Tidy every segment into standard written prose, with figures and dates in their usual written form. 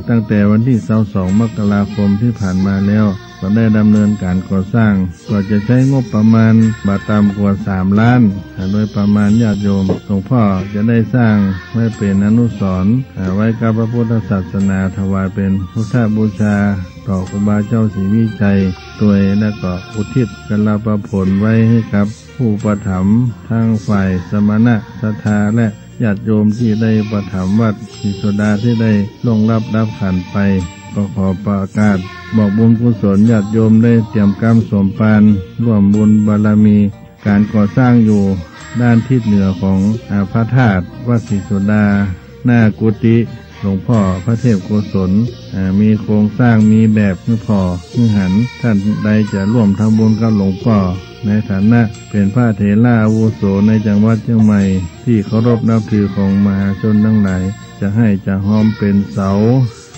ตั้งแต่วันที่22 มกราคมที่ผ่านมาแล้วก็ได้ดำเนินการก่อสร้างก็จะใช้งบประมาณบาทต่ำกว่า3 ล้านโดยประมาณญาติโยมหลวงพ่อจะได้สร้างไว้เป็นอนุสรณ์ไว้กับพระพุทธศาสนาถวายเป็นพุทธบูชาต่อครูบาเจ้าศรีวิชัยตัวและก็อุทิศกันลาภผลไว้ให้กับผู้ประถมภ์ทางฝ่ายสมณะศรัทธาและญาติโยมที่ได้ประถมภ์วัดศรีโสดาที่ได้ล่วงลับดับขันไปก็ขอประกาศบอกบุญกุศลญาติโยมได้เตรียมกรรมสมปานร่วมบุญบารมีการก่อสร้างอยู่ด้านทิศเหนือของพระธาตุวัดศรีโสดาหน้ากุฏิหลวงพ่อพระเทพโกศลมีโครงสร้างมีแบบมือพ่อมือหันท่านใดจะร่วมทำบุญกับหลวงพ่อในฐานะเป็นพระเถระอาวุโสในจังหวัดเชียงใหม่ที่เคารพนับถือของมหาชนทั้งหลายจะให้จะห้อมเป็นเสา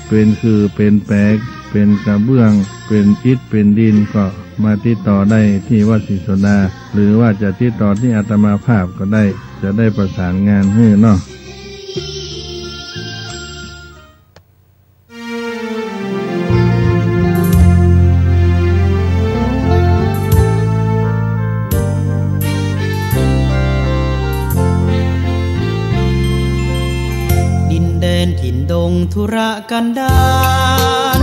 เป็นคือเป็นแปลกเป็นกระเบื้องเป็นอิฐเป็นดินก็มาติดต่อได้ที่วัดศรีโสดาหรือว่าจะติดต่อที่อาตมาภาพก็ได้จะได้ประสานงานให้เนาะถิ่นดงธุรกันดาร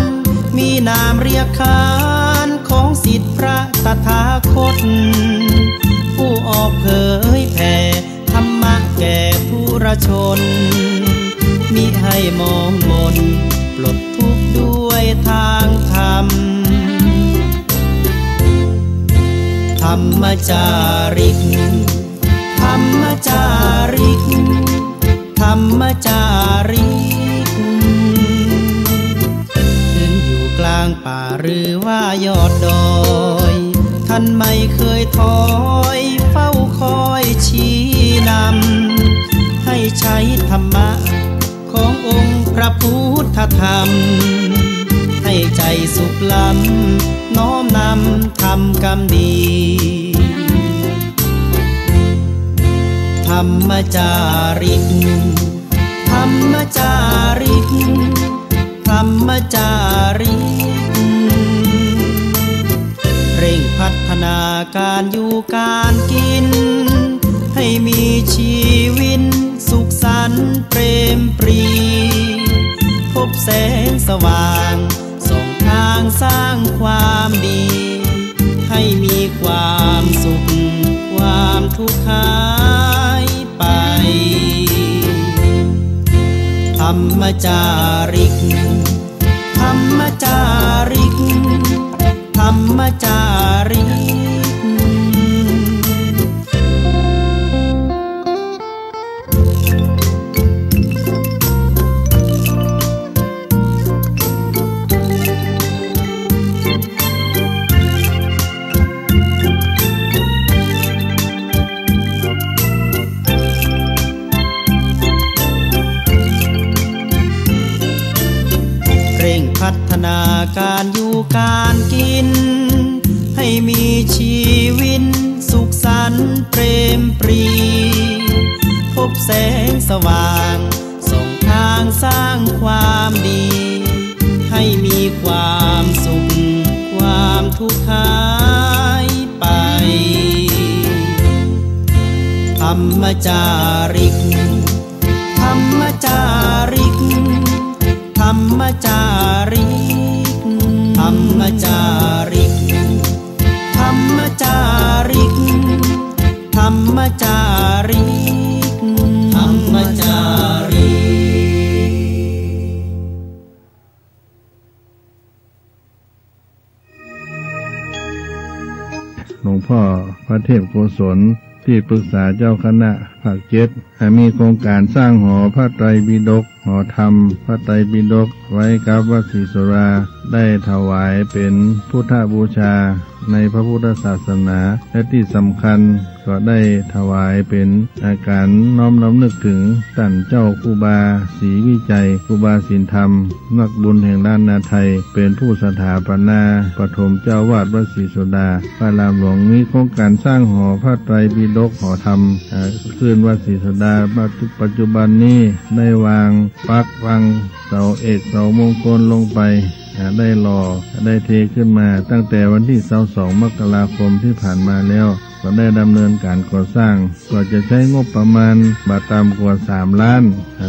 มีนามเรียกขานของศิษย์พระตถาคตผู้ออกเผยแผ่ธรรมะแก่ผู้ราชนมิให้มองมนปลดทุกข์ด้วยทางธรรมธรรมจาริกธรรมจาริกธรรมจาริกถึงอยู่กลางป่าหรือว่ายอดดอยท่านไม่เคยถอยเฝ้าคอยชี้นำให้ใช้ธรรมะขององค์พระพุทธธรรมให้ใจสุขล้ำน้อมนำทำกรรมดีธรรมจาริกธรรมจาริกธรรมจาริกเร่งพัฒนาการอยู่การกินให้มีชีวิตสุขสันต์เปรมปรีพบแสงสว่างส่องทางสร้างความดีให้มีความสุขความทุกข์หายไปธรรมจาริกธรรมจาริกธรรมจาริกพัฒนาการอยู่การกินให้มีชีวิตสุขสันต์เปรมปรีพบแสงสว่างส่องทางสร้างความดีให้มีความสุขความทุกข์หายไปธรรมจาริกธรรมจาริกธรรมจาริกธรรมจาริกธรรมจาริกธรรมจาริกธรรมจาริกหลวงพ่อพระเทพโกศลที่ปรึกษาเจ้าคณะภาค7มีโครงการสร้างหอพระไตรปิฎกหอธรรมพระไตรปิฎกไว้กับวัดศรีโสดาได้ถวายเป็นพุทธบูชาในพระพุทธศาสนาและที่สำคัญ ก็ได้ถวายเป็นอาการน้อมรำลึกถึงท่านเจ้าครูบาศรีวิจัยครูบาศีลธรรมนักบุญแห่งล้านนาไทยเป็นผู้สถาปนาปฐมเจ้าวาดวัดศรีโสดาพระรามหลวงมีโครงการสร้างหอพระไตรปิฎกหอธรรมขึ้นวัดศรีโสดาปัจจุบันนี้ได้วางปักวางเสาเอกเสามงคลลงไปได้หล่อได้เทขึ้นมาตั้งแต่วันที่22 มกราคมที่ผ่านมาแล้วก็ได้ดำเนินการก่อสร้างก็จะใช้งบประมาณบาทตามกว่า3 ล้าน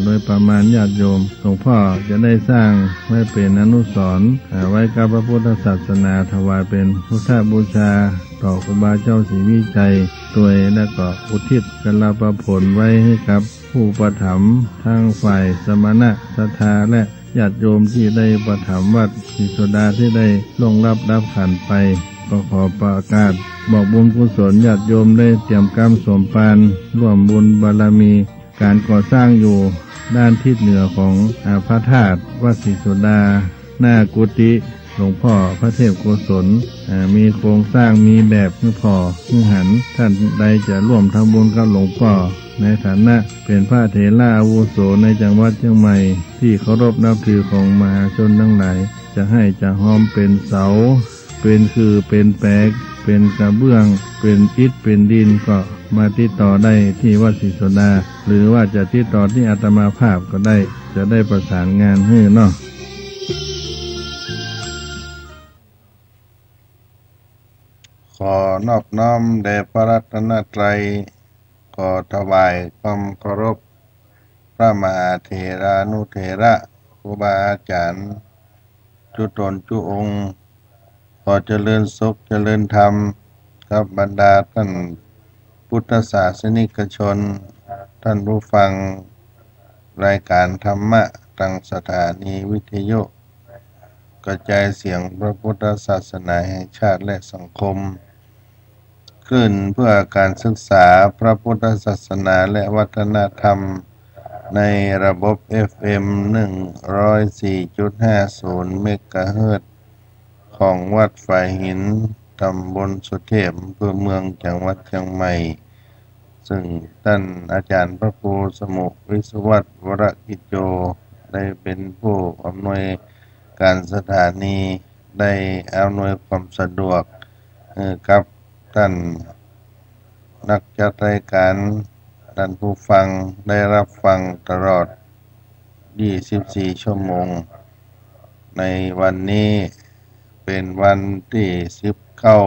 โดยประมาณญาติโยมหลวงพ่อจะได้สร้างไว้เป็นอนุสรณ์ไว้กับพระพุทธศาสนาถวายเป็นพุทธบูชาต่อครูบาเจ้าศรีวิจัยด้วยและก็อุทิศกลาภผลไว้ให้กับผู้ประถมภ์ทั้งฝ่ายสมณะศรัทธาและญาติโยมที่ได้ประถมภ์วัดศรีโสดาที่ได้ล่วงลับขันไปก็ขอประกาศบอกบุญกุศลญาติโยมได้เตรียมกรรมสมปานร่วมบุญบารมีการก่อสร้างอยู่ด้านทิศเหนือของพระธาตุวัดศรีโสดาหน้ากุฏิหลวงพ่อพระเทพโกศลมีโครงสร้างมีแบบเพื่อพ่อเพื่อหันท่านใดจะร่วมทำบุญกับหลวงพ่อในฐานะเป็นพระเถระอาวุโสในจังหวัดเชียงใหม่ที่เคารพนับถือของมหาชนทั้งหลายจะให้จะห้อมเป็นเสาเป็นคือเป็นแปลกเป็นกระเบื้องเป็นอิฐเป็นดินก็มาติดต่อได้ที่วัดศรีโสดาหรือว่าจะติดต่อที่อาตมาภาพก็ได้จะได้ประสานงานให้เนาะขอนอบน้อมแด่พระรัตนตรัยขอถวายความเคารพพระมหาเถรานุเถระครูบาอาจารย์จุตนจุองค์ขอเจริญสุขเจริญธรรมกับบรรดาท่านพุทธศาสนิกชนท่านผู้ฟังรายการธรรมะทางสถานีวิทยุกระจายเสียงพระพุทธศาสนาแห่งชาติและสังคมขึ้นเพื่อการศึกษาพระพุทธศาสนาและวัฒนธรรมในระบบ FM 104.50 เมกะเฮิรตซ์ของวัดฝ่ายหินตำบลสุเทพอำเภอเมืองจังหวัดเชียงใหม่ซึ่งท่านอาจารย์พระครูสมุวิศวัตรวรกิจโยได้เป็นผู้อำนวยการสถานีได้อำนวยความสะดวกกับท่านนักจัดรายการท่านผู้ฟังได้รับฟังตลอด24 ชั่วโมงในวันนี้เป็นวันที่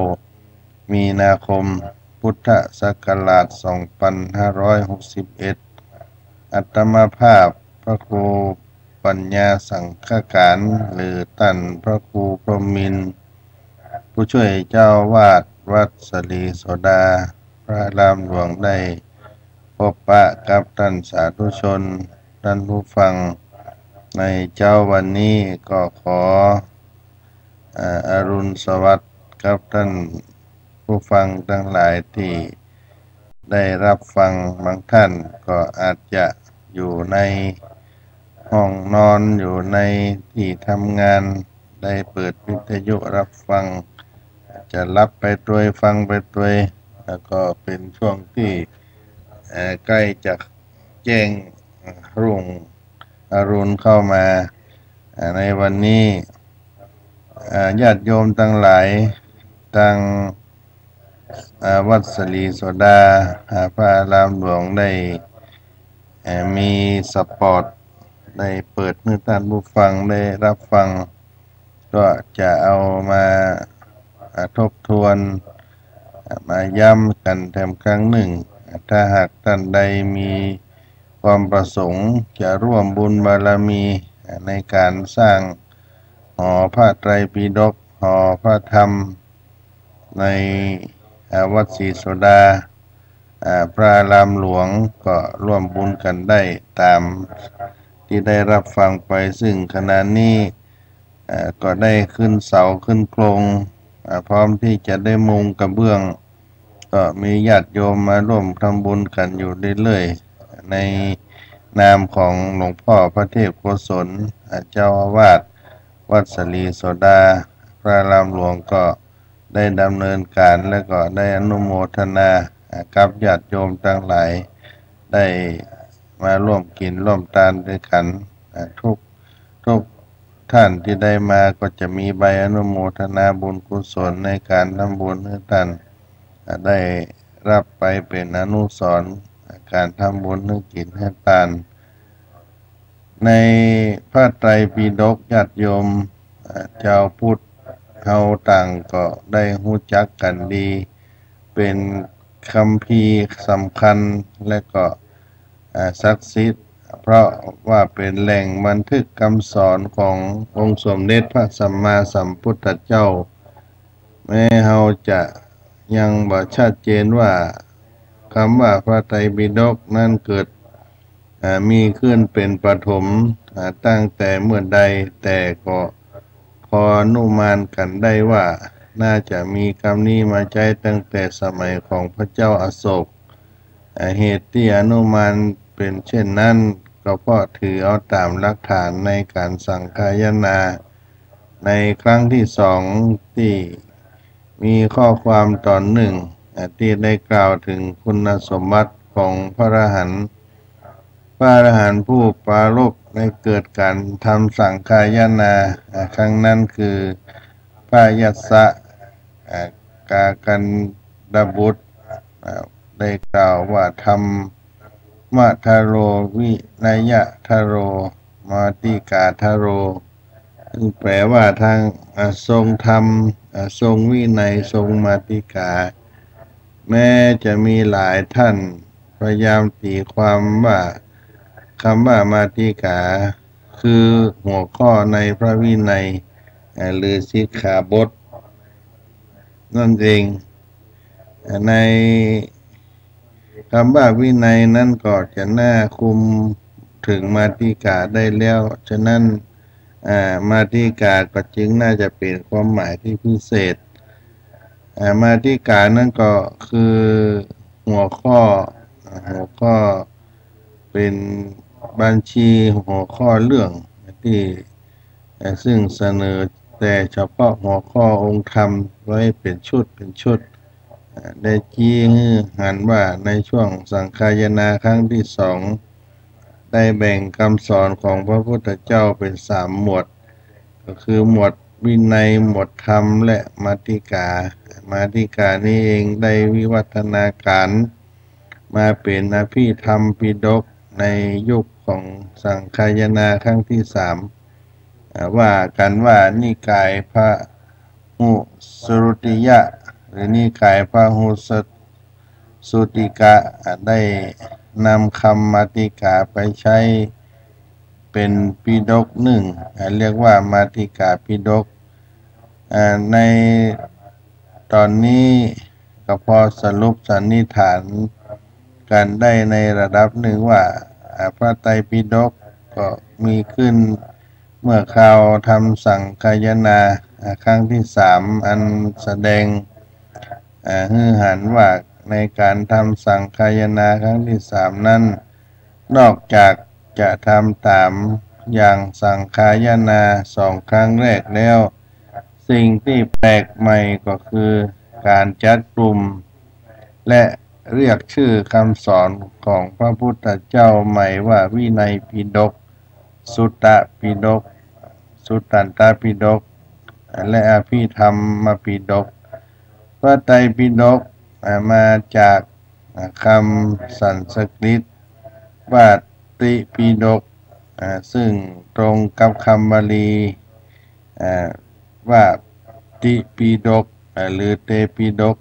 19 มีนาคมพุทธศักราช 2561 อาตมาภาพพระครูปัญญาสังฆการหรือท่านพระครูพรหมินทร์ผู้ช่วยเจ้าวาดวัดศรีโสดาพระรามหลวงได้พบปะกับท่านสาธุชนท่านผู้ฟังในเจ้าวันนี้ก็ขออรุณสวัสดิ์กับท่านผู้ฟังทั้งหลายที่ได้รับฟังบางท่านก็อาจจะอยู่ในห้องนอนอยู่ในที่ทำงานได้เปิดวิทยุรับฟังจะรับไปด้วยฟังไปด้วยแล้วก็เป็นช่วงที่ใกล้จะแจ้งรุ่งอรุณเข้ามาในวันนี้ญาติโยมทั้งหลายตั้งวัดศรีโสดาพระอารามหลวงได้มีสปอตได้เปิดให้ท่านผู้ฟังได้รับฟังก็จะเอามาทบทวนมาย้ำกันแถมครั้งหนึ่งถ้าหากท่านใดมีความประสงค์จะร่วมบุญบารมีในการสร้างหอพระไตรปิฎกหอพระธรรมในวัดศรีโสดาพระอารามหลวงก็ร่วมบุญกันได้ตามที่ได้รับฟังไปซึ่งขณะนี้ก็ได้ขึ้นเสาขึ้นโครงพร้อมที่จะได้มุงกระเบื้องก็มีญาติโยมมาร่วมทำบุญกันอยู่เรื่อยๆในนามของหลวงพ่อพระเทพโกศลเจ้าอาวาสวัดศรีโสดาพระอารามหลวงก็ได้ดำเนินการและก็ได้อนุโมทนา กับญาติโยมทั้งหลายได้มาร่วมกินร่วมทานด้วยกันทุกท่านที่ได้มาก็จะมีใบอนุโมทนาบุญกุศลในการทำบุญให้ท่านได้รับไปเป็นอนุสรณ์การทำบุญให้กินให้ทานในพระไตรปิฎกญาติโยมเจ้าพุทธเฮาต่างก็ได้รู้จักกันดีเป็นคัมภีร์สำคัญและก็ศักดิ์สิทธิ์เพราะว่าเป็นแหล่งบันทึกคำสอนขององค์สมเด็จพระสัมมาสัมพุทธเจ้าแม้เฮาจะยังบ่ชัดเจนว่าคำว่าพระไตรปิฎกนั้นเกิดมีขึ้นเป็นปฐมตั้งแต่เมื่อใดแต่ก็พออนุมานกันได้ว่าน่าจะมีคำนี้มาใช้ตั้งแต่สมัยของพระเจ้าอโศกเหตุที่อนุมานเป็นเช่นนั้นก็เพราะถือเอาตามหลักฐานในการสังคายนาในครั้งที่สองที่มีข้อความตอนหนึ่งที่ได้กล่าวถึงคุณสมบัติของพระอรหันต์ผู้ปรารภในเกิดการทำสังคายนาครั้งนั้นคือพระยัสสะกากันดบุตรได้กล่าวว่าธรรมทโรวินัยทโรมาติกาทโรซึ่งแปลว่าทางทรงธรรมทรงวินัยทรงมาติกาแม้จะมีหลายท่านพยายามตีความว่าคำว่ามาติกาคือหัวข้อในพระวินัยหรือสิกขาบทนั่นเองในคำว่าวินัยนั้นก็จะน่าคุมถึงมาติกาได้แล้วฉะนั้นมาติกาก็จึงน่าจะเป็นความหมายที่พิเศษมาติกานั่นก็คือหัวข้อเป็นบัญชีหัวข้อเรื่องที่ซึ่งเสนอแต่เฉพาะหัวข้อองค์ธรรมไว้เป็นชุดได้ชี้ให้หันว่าในช่วงสังคายนาครั้งที่สองได้แบ่งคำสอนของพระพุทธเจ้าเป็น3 หมวดก็คือหมวดวินัยหมวดธรรมและมาติกานี้เองได้วิวัฒนาการมาเป็นอภิธรรมปิฎกในยุคของสังคายนาครั้งที่3ว่ากันว่านิกายพระหุสรุติยะหรือนิกายพระหุสุติกะได้นำคำมาติกาไปใช้เป็นปิฎกหนึ่งเรียกว่ามาติกาปิฎกในตอนนี้ก็พอสรุปสันนิษฐานกันได้ในระดับหนึ่งว่าพระไตรปิฎกก็มีขึ้นเมื่อคราวทำสังคายนาครั้งที่3อันแสดงฮือหันว่าในการทำสังคายนาครั้งที่3นั้นนอกจากจะทำตามอย่างสังคายนา2 ครั้งแรกแล้วสิ่งที่แปลกใหม่ก็คือการจัดกลุ่มและเรียกชื่อคำสอนของพระพุทธเจ้าใหม่ว่าวินัยปิฎกสุตตปิฎกสุตตันตปิฎกและอภิธรรมปิฎกพระไตรปิฎกมาจากคำสันสกฤตว่าติปิฎกซึ่งตรงกับคำบาลีว่าติปิฎกหรือเตปิฎก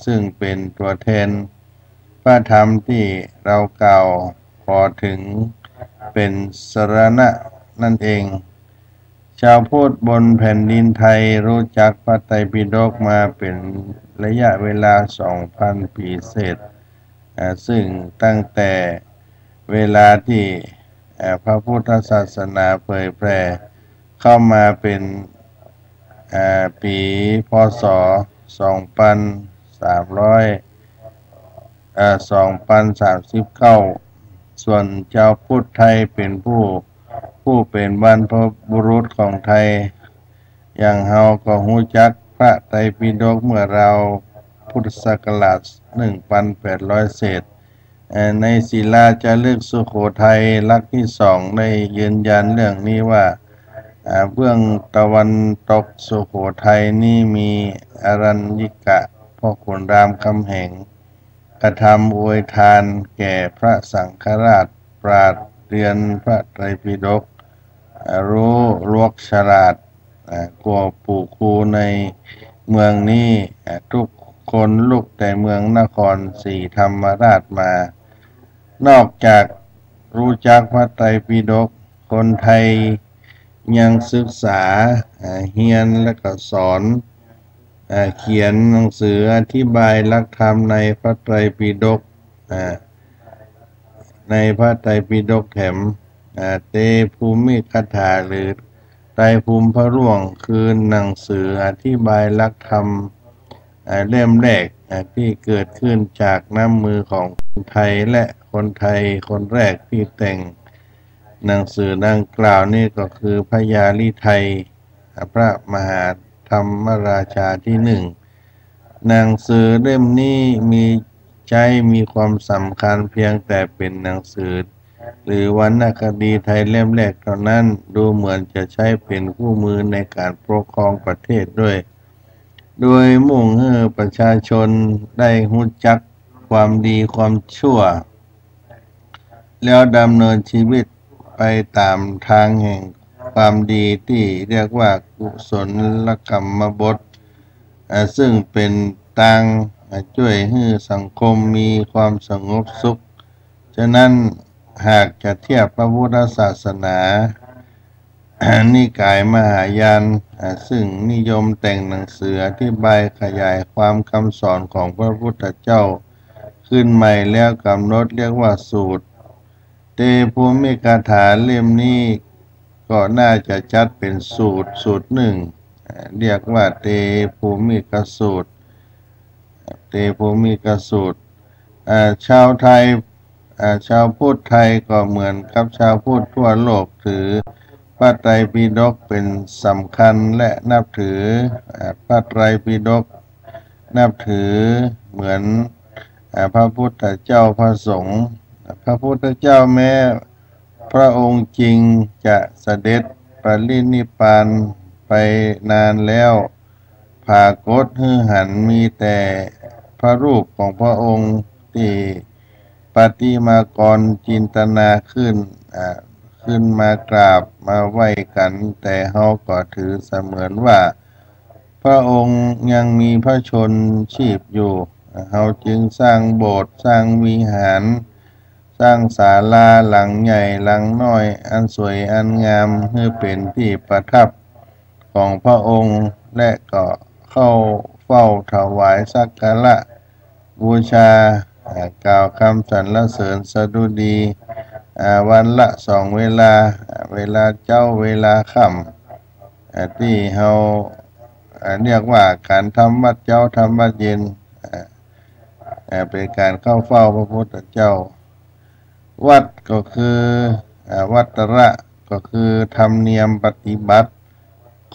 ซึ่งเป็นตัวแทนพระธรรมที่เรากล่าวพอถึงเป็นสรณะนั่นเองชาวพุทธบนแผ่นดินไทยรู้จักพระไตรปิฎกมาเป็นระยะเวลา 2,000 ปีเศษซึ่งตั้งแต่เวลาที่พระพุทธศาสนาเผยแพร่เข้ามาเป็นปีพ.ศ. 2039ส่วนชาวพุทธไทยเป็นผู้เป็นบรรพบุรุษของไทยอย่างเฮาก็รู้จักพระไตรปิฎกเมื่อเรา พุทธศักราช 1,800 เศษในศิลาจารึกสุโขทัยลักษณ์ที่2ได้ยืนยันเรื่องนี้ว่าเบื้องตะวันตกสุโขทัยนี่มีอรัญญิกะพ่อขุนรามคำแหงกระทำอวยทานแก่พระสังฆราชปราดเรียนพระไตรปิฎกรู้ลวกฉลาดกว่าปู่ครูในเมืองนี้ทุกคนลุกแต่เมืองนครศรีธรรมราชมานอกจากรู้จักพระไตรปิฎกคนไทยยังศึกษาเรียนและก็สอนเขียนหนังสืออธิบายหลักธรรมในพระไตรปิฎกแถมเตภูมิคถาหรือไตรภูมิพระร่วงคือหนังสืออธิบายหลักธรรมเล่มแรกที่เกิดขึ้นจากน้ำมือของคนไทยและคนไทยคนแรกที่แต่งหนังสือดังกล่าวนี่ก็คือพญาลิไทยพระมหาธรรมราชาที่1หนังสือเล่มนี้มีความสำคัญเพียงแต่เป็นหนังสือหรือวรรณคดีไทยเล่มแรกเท่านั้นดูเหมือนจะใช้เป็นคู่มือในการปกครองประเทศด้วยโดยมุ่งให้ประชาชนได้รู้จักความดีความชั่วแล้วดำเนินชีวิตไปตามทางแห่งความดีที่เรียกว่ากุศลกรรมบทซึ่งเป็นทางช่วยให้สังคมมีความสงบสุขฉะนั้นหากจะเทียบพระพุทธศาสนานิกายมหายานซึ่งนิยมแต่งหนังสืออธิบายขยายความคำสอนของพระพุทธเจ้าขึ้นใหม่แล้วกำหนดเรียกว่าสูตรเตภูมิคถาเล่มนี้ก็น่าจะจัดเป็นสูตรหนึ่งเรียกว่าเตภูมิกสูตรชาวไทยชาวพุทธไทยก็เหมือนกับชาวพุทธทั่วโลกถือพระไตรปิฎกเป็นสำคัญและนับถือพระไตรปิฎกนับถือเหมือนพระพุทธเจ้าพระสงฆ์พระพุทธเจ้าแม้พระองค์จริงจะเสด็จปรินิพพานไปนานแล้วภากฏหันมีแต่พระรูปของพระองค์ที่ปฏิมากรจินตนาขึ้นมากราบมาไหว้กันแต่เฮาก็ถือเสมือนว่าพระองค์ยังมีพระชนชีพอยู่เฮาจึงสร้างโบสถ์สร้างวิหารสร้างศาลาหลังใหญ่หลังน้อยอันสวยอันงามเพื่อเป็นที่ประทับของพระองค์และก็เข้าเฝ้าถวายสักการะบูชากล่าวคำสรรเสริญสดุดีวันละ2 เวลาเวลาเจ้าเวลาค่ำที่เฮาเรียกว่าการทำวัดเจ้าทำวัดเย็นเป็นการเข้าเฝ้าพระพุทธเจ้าวัดก็คือวัตระก็คือธรรมเนียมปฏิบัติ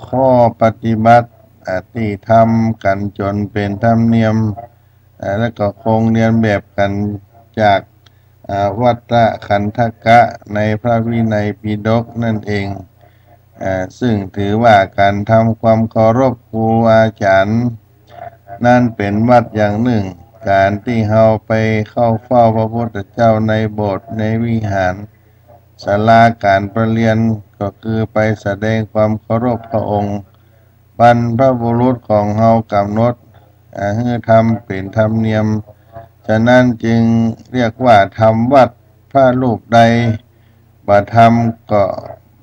ข้อปฏิบัติที่ทำกันจนเป็นธรรมเนียมและก็คงเรียนแบบกันจากวัตตะขันธกะในพระวินัยปิฎกนั่นเองซึ่งถือว่าการทำความเคารพครูอาจารย์นั่นเป็นวัดอย่างหนึ่งการที่เราไปเข้าเฝ้าพระพุทธเจ้าในโบสถ์ในวิหารศาลาการประเรียนก็คือไปแสดงความเคารพพระองค์บรรพบุรุษของเรากำหนดให้ทำเป็นธรรมเนียมฉะนั้นจึงเรียกว่าทำวัดพระรูปใดบ่ทำก็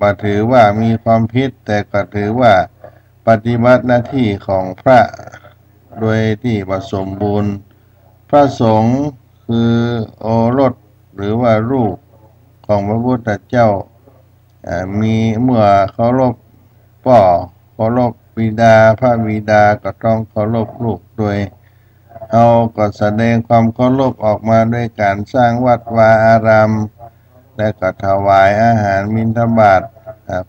บ่ถือว่ามีความผิดแต่ก็ถือว่าปฏิบัติหน้าที่ของพระโดยที่บ่สมบูรณ์พระสงฆ์คือโอรสหรือว่าลูกของพระพุทธเจ้ามีเมื่อเคารพพ่อเคารพบิดาพระบิดาก็ต้องเคารพลูกด้วยเราก็แสดงความเคารพออกมาด้วยการสร้างวัดวาอารามและก็ถวายอาหารบิณฑบาต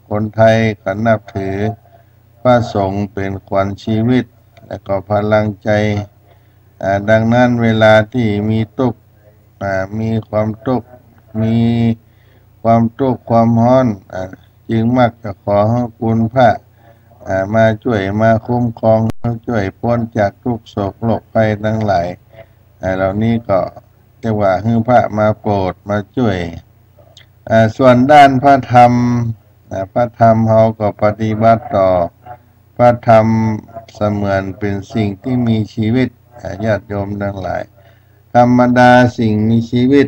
คนไทยก็นับถือพระสงฆ์เป็นขวัญชีวิตและก็พลังใจ ดังนั้นเวลาที่มีทุกข์มีความทุกข์มีความทุกข์ความร้อนจึงมักจะขอให้คุณพระมาช่วยมาคุ้มครองช่วยพ้นจากทุกโศกโรคภัยทั้งหลายเหล่านี้ก็เรียกว่าให้พระมาโปรดมาช่วยส่วนด้านพระธรรมเราก็ปฏิบัติต่อพระธรรมเสมือนเป็นสิ่งที่มีชีวิตญาติโยมทั้งหลายธรรมดาสิ่งมีชีวิต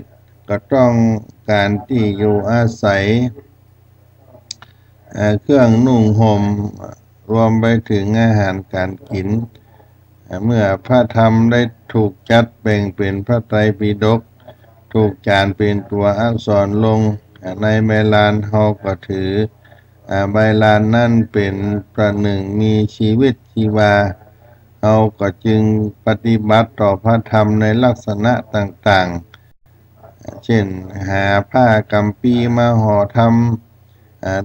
ก็ต้องการที่อยู่อาศัยเครื่องนุ่งห่มรวมไปถึงอาหารการกินเมื่อพระธรรมได้ถูกจัดแบ่งเป็นพระไตรปิฎกถูกจานเป็นตัวอักษรลงในใบลานเฮาก็ถือใบลานนั่นเป็นประหนึ่งมีชีวิตชีวาเฮาก็จึงปฏิบัติต่อพระธรรมในลักษณะต่างๆเช่นหาผ้ากัมปีมาห่อธรรม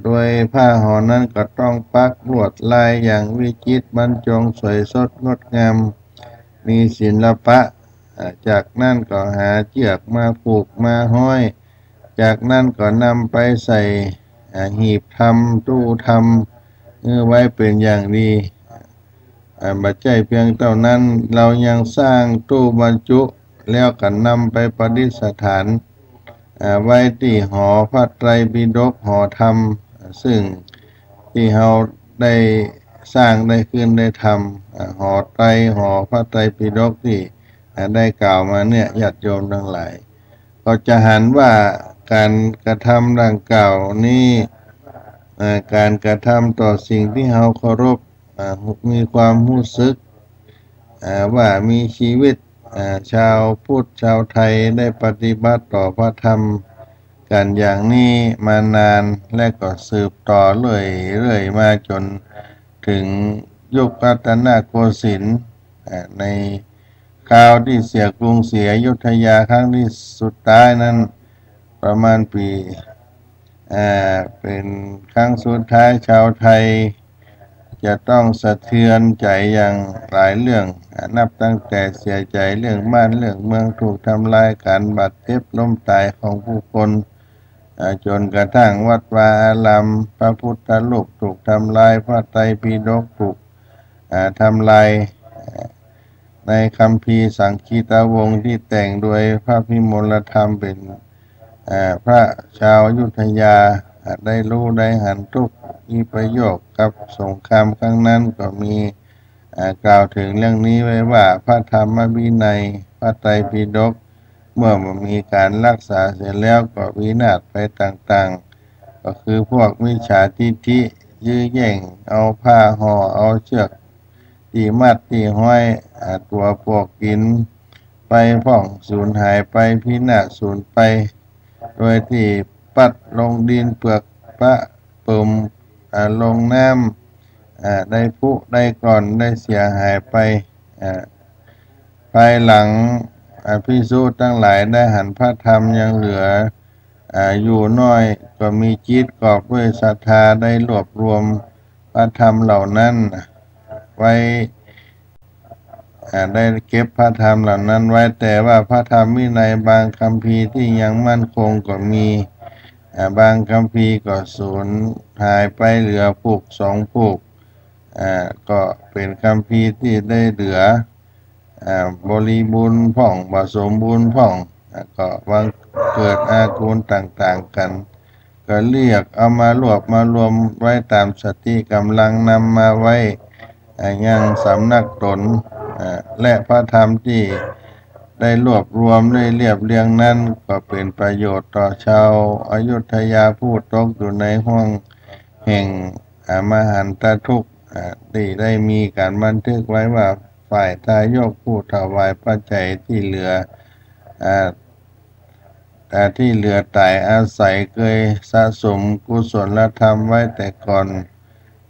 โดยผ้าห่อนั้นก็ต้องปักลวดลายอย่างวิจิตรบรรจงสวยสดงดงามมีศิลปะจากนั้นก็หาเชือกมาผูกมาห้อยจากนั้นก็นำไปใส่หีบทำตู้ทำไว้เป็นอย่างดีบัดใจเพียงเท่านั้นเรายังสร้างตู้บรรจุแล้วก็นำไปประดิษฐานไว้ที่หอพระไตรปิฎกหอธรรมซึ่งที่เราได้สร้างได้ขึ้นได้ทำหอไตรหอพระไตรปิฎกที่ได้กล่าวมาเนี่ยญาติโยมทั้งหลายก็จะหันว่าการกระทำดังกล่าวนี้การกระทำต่อสิ่งที่เราเคารพมีความรู้สึกว่ามีชีวิตชาวพุทธชาวไทยได้ปฏิบัติต่อพระธรรมกันอย่างนี้มานานและก็สืบต่อเรื่อยมาจนถึงยุครัตนโกสินทร์ในคราวที่เสียกรุงศรีอยุธยาครั้งที่สุดท้ายนั้นประมาณปีเป็นครั้งสุดท้ายชาวไทยจะต้องสะเทือนใจอย่างหลายเรื่องนับตั้งแต่เสียใจเรื่องบ้านเรื่องเมืองถูกทำลายการบาดเจ็บล้มตายของผู้คนจนกระทั่งวัดวาอารามพระพุทธรูปถูกทำลายพระไตรปิฎกถูกทำลายในคัมภีร์สังคีตวงศ์ที่แต่งโดยพระพิมลธรรมเป็นพระชาวอยุธยาได้รู้ได้หันทุกมีประโยชน์กับสงครามครั้งนั้นก็มีกล่าวถึงเรื่องนี้ไว้ว่าพระธรรมวินัยพระไตรปิฎกเมื่อมีการรักษาเสร็จแล้วก็วินาศไปต่างๆก็คือพวกมิจฉาทิฏฐิยื้อแย่งเอาผ้าห่อเอาเชือกที่มัดที่ห้อยตัวพวกกินไปพ่องสูญหายไปพินาศสูญไปโดยที่ปัดลงดินเปลือกพระปุ่มลงน้ำได้พุได้ก่อนได้เสียหายไปภายหลังภิกษุทั้งหลายได้หันพระธรรมยังเหลืออยู่น้อยก็มีจิตกอบด้วยศรัทธาได้รวบรวมพระธรรมเหล่านั้นไว้ได้เก็บพระธรรมเหล่านั้นไว้แต่ว่าพระธรรมวินัยบางคัมภีร์ที่ยังมั่นคงก็มีบางคัมภีร์ก็สูญหายไปเหลือผูกสองผูกก็เป็นคัมภีร์ที่ได้เหลือบริบูรณ์พ่องผสมบูรณ์พ่องก็วางเกิดอากูลต่างๆกันก็เรียกเอามารวมไว้ตามสติกำลังนำมาไว้ยังสำนักตนและพระธรรมที่ได้รวบรวมได้เรียบเรียงนั้นก็เป็นประโยชน์ต่อชาวอยุธยาผู้ตกอยู่ในห้วงแห่งมหันตทุกข์ที่ได้มีการบันทึกไว้ว่าฝ่ายทายกผู้ถวายปัจจัยที่เหลือตายอาศัยเคยสะสมกุศลธรรมไว้แต่ก่อน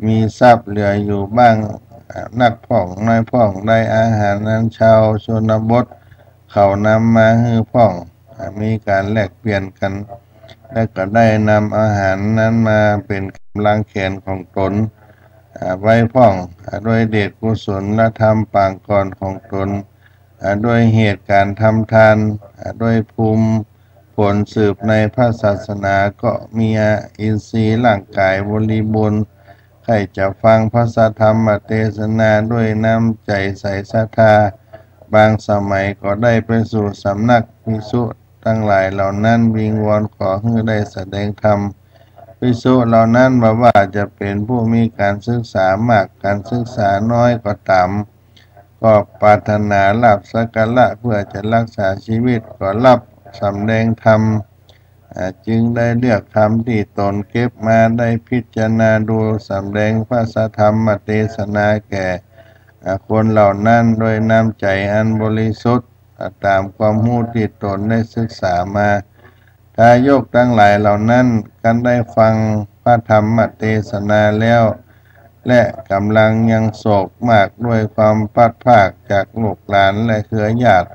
มีทรัพย์เหลืออยู่บ้างนักพ่องน้อยพ่องได้อาหารนั้นชาวชนบทเขานำมาให้พ่องมีการแลกเปลี่ยนกันและก็ได้นำอาหารนั้นมาเป็นกำลังแขนของตนไว้พ่องโดยเดชกุศลและธรรมปางก่อนของตน ด้วยเหตุการทำทานด้วยภูมิผลสืบในพระศาสนาก็มีอินทรีย์ร่างกายบริบูรณ์ใครจะฟังพระธรรมเทศนาด้วยน้ำใจใส่ศรัทธาบางสมัยก็ได้ไปสู่สำนักภิกษุทั้งหลายเหล่านั้นวิงวอนขอให้ได้แสดงธรรมภิกษุเหล่านั้นว่าจะเป็นผู้มีการศึกษามากการศึกษาน้อยก็ตามก็ปรารถนาลาภสักการะเพื่อจะรักษาชีวิตก็รับสำแดงธรรมจึงได้เลือกธรรมที่ตนเก็บมาได้พิจารณาดูสำแดงพระธรรมเทศนาแก่คนเหล่านั้นโดยน้ำใจอันบริสุทธิ์ตามความรู้ที่ตนได้ศึกษามาทายกทั้งหลายเหล่านั้นกันได้ฟังพระธรรมเทศนาแล้วและกำลังยังโศกมากด้วยความพลัดพรากจากลูกหลานและเครือญาติ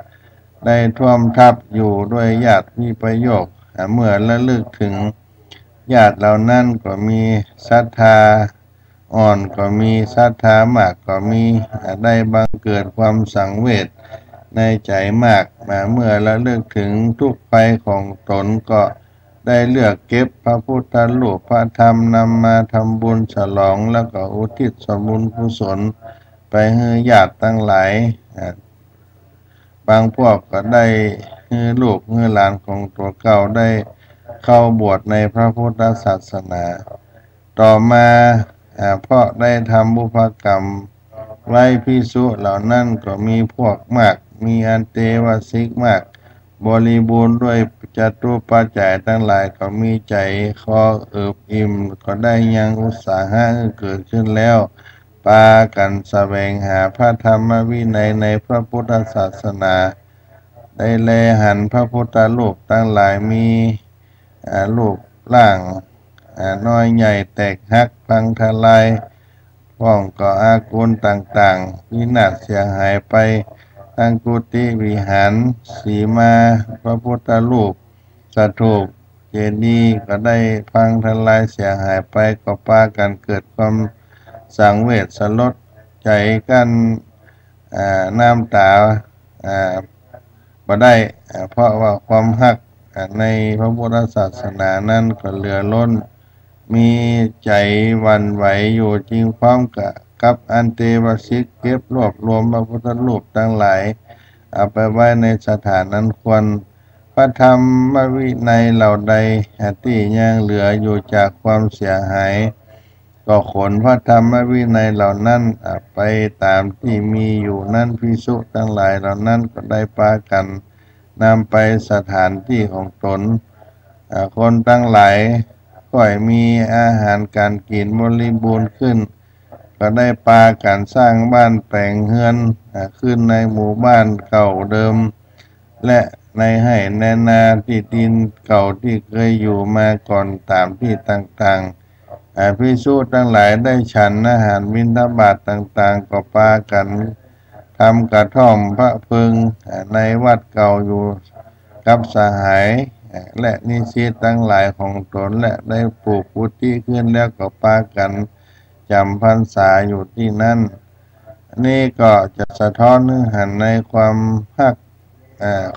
ได้ท่วมทับอยู่ด้วยญาติมีประโยคเมื่อระลึกถึงญาติเหล่านั้นก็มีศรัทธาอ่อนก็มีศรัทธามากก็มีได้บังเกิดความสังเวชในใจมากเมื่อระลึกถึงทุกข์ภัยของตนก็ได้เลือกเก็บพระพุทธรูปพระธรรมนำมาทำบุญฉลองแล้วก็อุทิศส่วนบุญกุศลไปให้ญาติทั้งหลายบางพวกก็ได้ให้ลูกให้หลานของตัวเก่าได้เข้าบวชในพระพุทธศาสนาต่อมาเพราะได้ทำบุพกรรมไว้ภิกษุเหล่านั้นก็มีพวกมากมีอันเตวสิกมากบริบูรณ์ด้วยจตุปัจจัยทั้งหลายก็มีใจคอเอิบอิ่มก็ได้ยังอุตสาหะเกิดขึ้นแล้วพากันแสวงหาพระธรรมวินัยในพระพุทธศาสนาได้แลหันพระพุทธรูปทั้งหลายมีรูปร่างน้อยใหญ่แตกหักพังทลายพ้องก่ออากุลต่างๆวินาศเสียหายไปทั้งกุฏิวิหารสีมาพระพุทธรูปสถูปเจดีย์ก็ได้พังทลายเสียหายไปก็พากันเกิดความสังเวชสลดใจกันน้ำตาบ่ได้เพราะว่าความฮักในพระพุทธศาสนานั้นก็เหลือล้นมีใจหวั่นไหวอยู่จริงพร้อมกับอันเตวสิกเก็บรวบรวมพระพุทธรูปทั้งหลายเอาไปไว้ในสถานนั้นควรพระธรรมวินัยเหล่าใดที่ยังเหลืออยู่จากความเสียหายก็ขนพระธรรมวินัยเหล่านั้นไปตามที่มีอยู่นั้นภิกษุทั้งหลายเหล่านั้นก็ได้พากันนำไปสถานที่ของตนคนทั้งหลายก็มีอาหารการกินบริบูรณ์ขึ้นก็ได้พากันสร้างบ้านแปลงเฮือนขึ้นในหมู่บ้านเก่าเดิมและในให้แนนาที่ดินเก่าที่เคยอยู่มาก่อนตามที่ต่างๆภิกษุทั้งหลายได้ฉันอาหารบิณฑบาตต่างๆก็พากันทำกระท่อมพระพึงในวัดเก่าอยู่กับสหายและนิสิตทั้งหลายของตนและได้ปลูกกุฏิขึ้นแล้วก็พากันจำพรรษาอยู่ที่นั่นนี่ก็จะสะท้อนเนื้อหาในความฮัก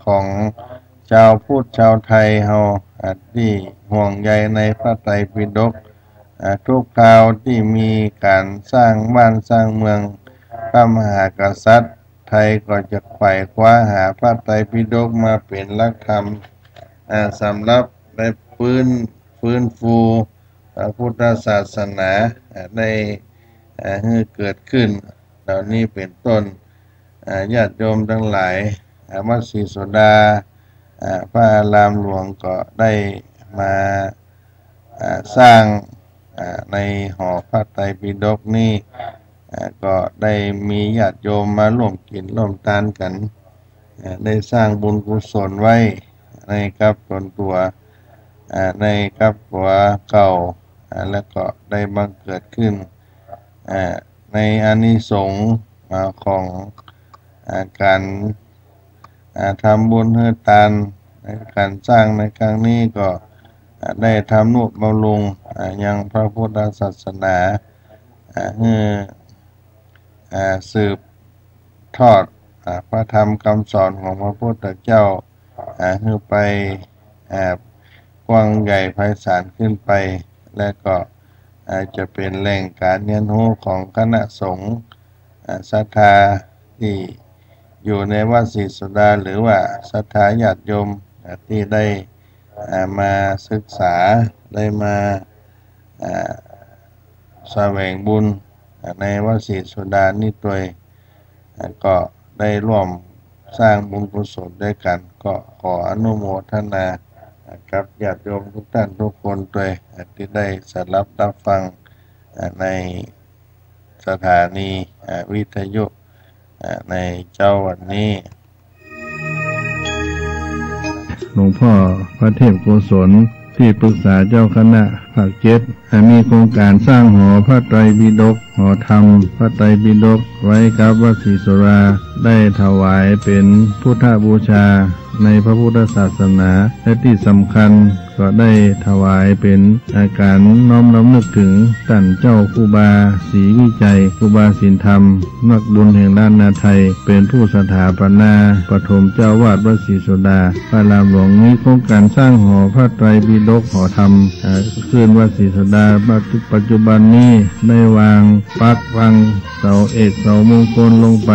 ของชาวพุทธชาวไทยเฮาที่ห่วงใยในพระไตรปิฎกทุกคราวที่มีการสร้างบ้านสร้างเมืองพระมหากษัตริย์ไทยก็จะไขว่คว้าหาพระไตรปิฎกมาเป็นหลักธรรมสำหรับได้ฟื้นฟูพระพุทธศาสนาได้ให้เกิดขึ้นเหล่านี้เป็นต้นญาติโยมทั้งหลายวัดศรีโสดาพระอารามหลวงก็ได้มาสร้างในหอพระไตรปิฎกนี้ก็ได้มีญาติโยมมาร่วมกินร่วมทานกันได้สร้างบุญกุศลไว้ในกับตนตัวในกับหัวเก่าแล้วก็ได้บังเกิดขึ้นในอานิสงส์ของการทำบุญให้ทานในการสร้างในครั้งนี้ก็ได้ทำนุบำรุงยังพระพุทธศาสนาให้สืบทอด พระธรรมคำสอนของพระพุทธเจ้าให้ไปกว้างใหญ่ไพศาลขึ้นไปและก็จะเป็นแหล่งการเรียนรู้ของคณะสงฆ์ศรัทธาที่อยู่ในวัดศรีสุดาหรือว่าศรัทธาญาติโยมที่ได้มาศึกษาได้มาแสวงบุญในวัดศรีสุดานี่ด้วยก็ได้ร่วมสร้างบุญกุศลด้วยกันก็ขออนุโมทนากับญาติโยมทุกท่านทุกคนด้วยที่ได้สดับรับฟังในสถานีวิทยุในเจ้าวันนี้หลวงพ่อพระเทพโกศลที่ปรึกษาเจ้าคณะภาค7มีโครงการสร้างหอพระไตรปิฎกหอธรรมพระไตรปิฎกไว้กับวัดศรีสุราได้ถวายเป็นพุทธบูชาในพระพุทธศาสนาและที่สำคัญก็ได้ถวายเป็นอาการน้อมรำลึกถึงท่านเจ้าครูบาศรีวิจัยครูบาศีลธรรมนักบุญแห่งล้านนาไทยเป็นผู้สถาปนาปฐมเจ้าวาดวัดศรีสุดาพระรามหลวงนี้โครงการสร้างหอพระไตรปิฎกหอธรรมขึ้นวัดศรีสุดาปัจจุบันนี้ได้วางปักวางเสาเอกเสามงคลลงไป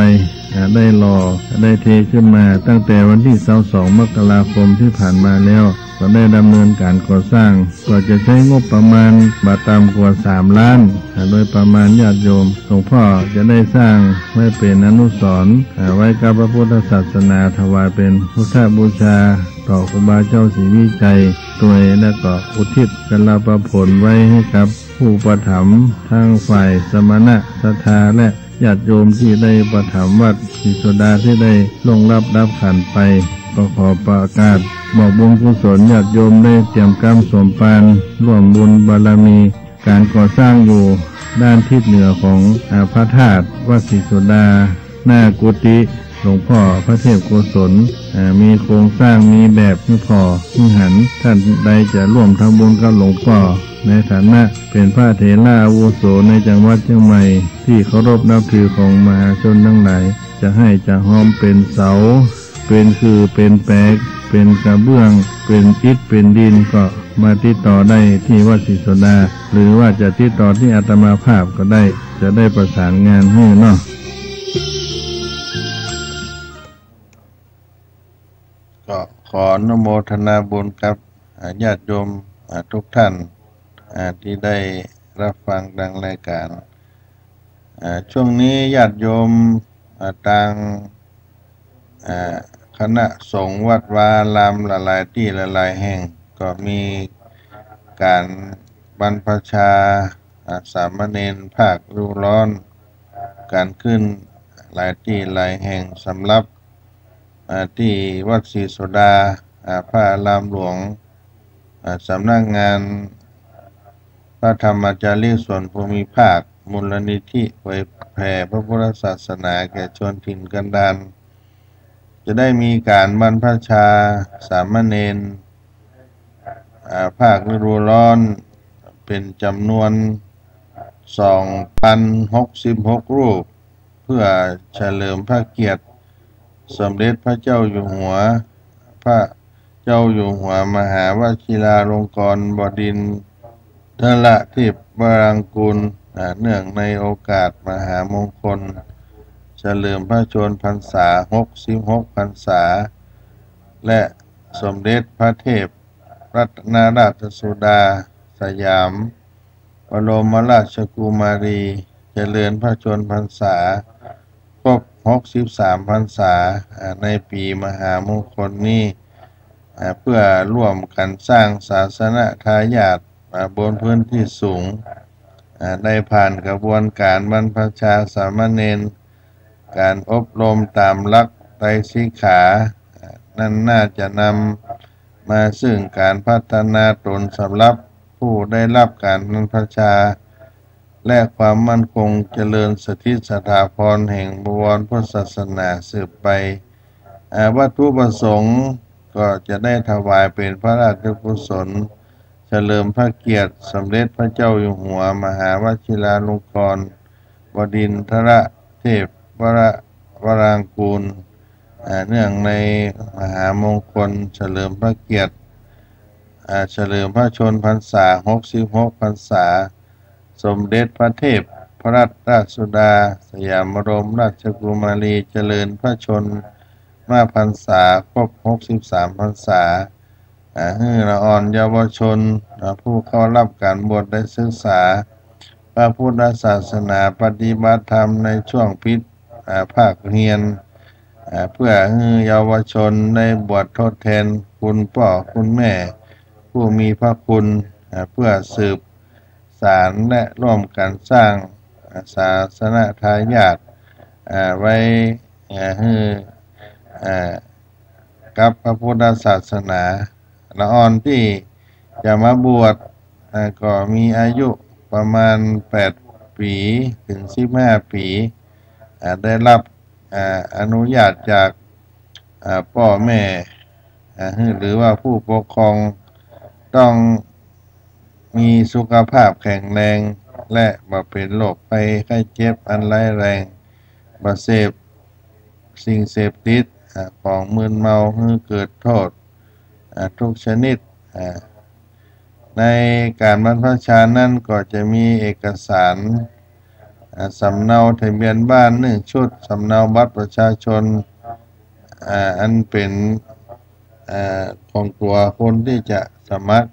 ได้หล่อได้เทขึ้นมาตั้งแต่วันที่22 มกราคมที่ผ่านมาแล้วก็ได้ดำเนินการก่อสร้างก็จะใช้งบประมาณบาทต่ำกว่า3 ล้านโดยประมาณญาติโยมหลวงพ่อจะได้สร้างไว้เป็นอนุสรณ์ไว้กับพระพุทธศาสนาถวายเป็นพุทธบูชาต่อครูบาเจ้าศรีวิจัยตัวและก็อุทิศกลาภผลไว้ให้กับผู้ประถมภ์ทางฝ่ายสมณะศรัทธาและญาติโยมที่ได้ประถมภ์วัดศรีสุดาที่ได้ลงรับขันไปก็ขอประกาศบอกบุญกุศลญาติโยมได้เตรียมกรรมสมปานร่วมบุญบารมีการก่อสร้างอยู่ด้านทิศเหนือของพระธาตุวัดศรีสุดาหน้ากุฏิหลวงพ่อพระเทพโกศลมีโครงสร้างมีแบบที่พอที่หันท่านใดจะร่วมทำบุญกับหลวงพ่อในฐานะเป็นพระเถระอาวุโสในจังหวัดเชียงใหม่ที่เคารพนับถือของมหาชนทั้งหลายจะให้จะห้อมเป็นเสาเป็นคือเป็นแปลกเป็นกระเบื้องเป็นอิฐเป็นดินก็มาติดต่อได้ที่วัดศรีสุดาหรือว่าจะติดต่อที่อาตมาภาพก็ได้จะได้ประสานงานให้เนาะก็ขออนุโมทนาบุญกับญาติโยมทุกท่านที่ได้รับฟังดังรายการช่วงนี้ญาติโยมต่างคณะสงฆ์วัดวาอารามหลายๆที่หลายๆแห่งก็มีการบรรพชาสามเณรภาคฤดูร้อนการขึ้นหลายที่หลายแห่งสำหรับที่วัดศรีสุดาพระอารามหลวงสำนักงานพระธรรมจารีส่วนภูมิภาคมูลนิธิเผยแผ่พระพุทธศาสนาแก่ชนถิ่นกันดารจะได้มีการบรรพชาสามเณรภาคฤดูร้อนเป็นจำนวน 2,066 รูปเพื่อเฉลิมพระเกียรติสมเด็จพระเจ้าอยู่หัวพระเจ้าอยู่หัวมหาวชิราลงกรณบดินทรเทพวรังกูลเนื่องในโอกาสมหามงคลเฉลิมพระชนพรรษา66 พรรษาและสมเด็จพระเทพรัตนราชสุดาสยามบรมราชกุมารีเจริญพระชนพรรษาครบ63 พรรษาในปีมหามงคลนี้เพื่อร่วมกันสร้างศาสนทายาทบนพื้นที่สูงได้ผ่านกระบวนการบรรพชาสามเณรการอบรมตามหลักไตรสิกขานั้นน่าจะนำมาซึ่งการพัฒนาตนสำหรับผู้ได้รับการบรรพชาและความมั่นคงเจริญสถิตสถาพรแห่งบวรพุทธศาสนาสืบไปวัตถุประสงค์ก็จะได้ถวายเป็นพระราชกุศลเฉลิมพระเกียรติสมเด็จพระเจ้าอยู่หัวมหาวชิราลงกรณบดินทรเทพว วรางกูลเนื่องในมหามงคลเฉลิมพระเกียรติเฉลิมพระชนพรรษา66พรรษาสมเด็จพระเทพพระราชสุดาสยามบรมราชกุมารีเจริญพระชนมาพรรษาครบ63พรรษาให้ละอ่อนเยาวชนผู้เข้ารับการบวชได้ศึกษาพระพุทธศาสนาปฏิบัติธรรมในช่วงภาคเรียนเพื่อให้เยาวชนได้บวชทดแทนคุณพ่อคุณแม่ผู้มีพระคุณเพื่อสืบสานและร่วมกันสร้างศาสนทายาทไว้ให้กับพระพุทธศาสนาละอ่อนที่จะมาบวชก็มีอายุประมาณ8ปีถึง15ปีได้รับอนุญาตจากพ่อแม่หรือว่าผู้ปกครองต้องมีสุขภาพแข็งแรงและบ่เป็นโรคภัยไข้เจ็บอันร้ายแรงบ่เสพสิ่งเสพติดของมึนเมาให้เกิดโทษทุกชนิดในการบรรพชานั้นก็จะมีเอกสารสำเนาทะเบียนบ้าน1ชุดสำเนาบัตรประชาชนอันเป็นของตัวคนที่จะสมัคร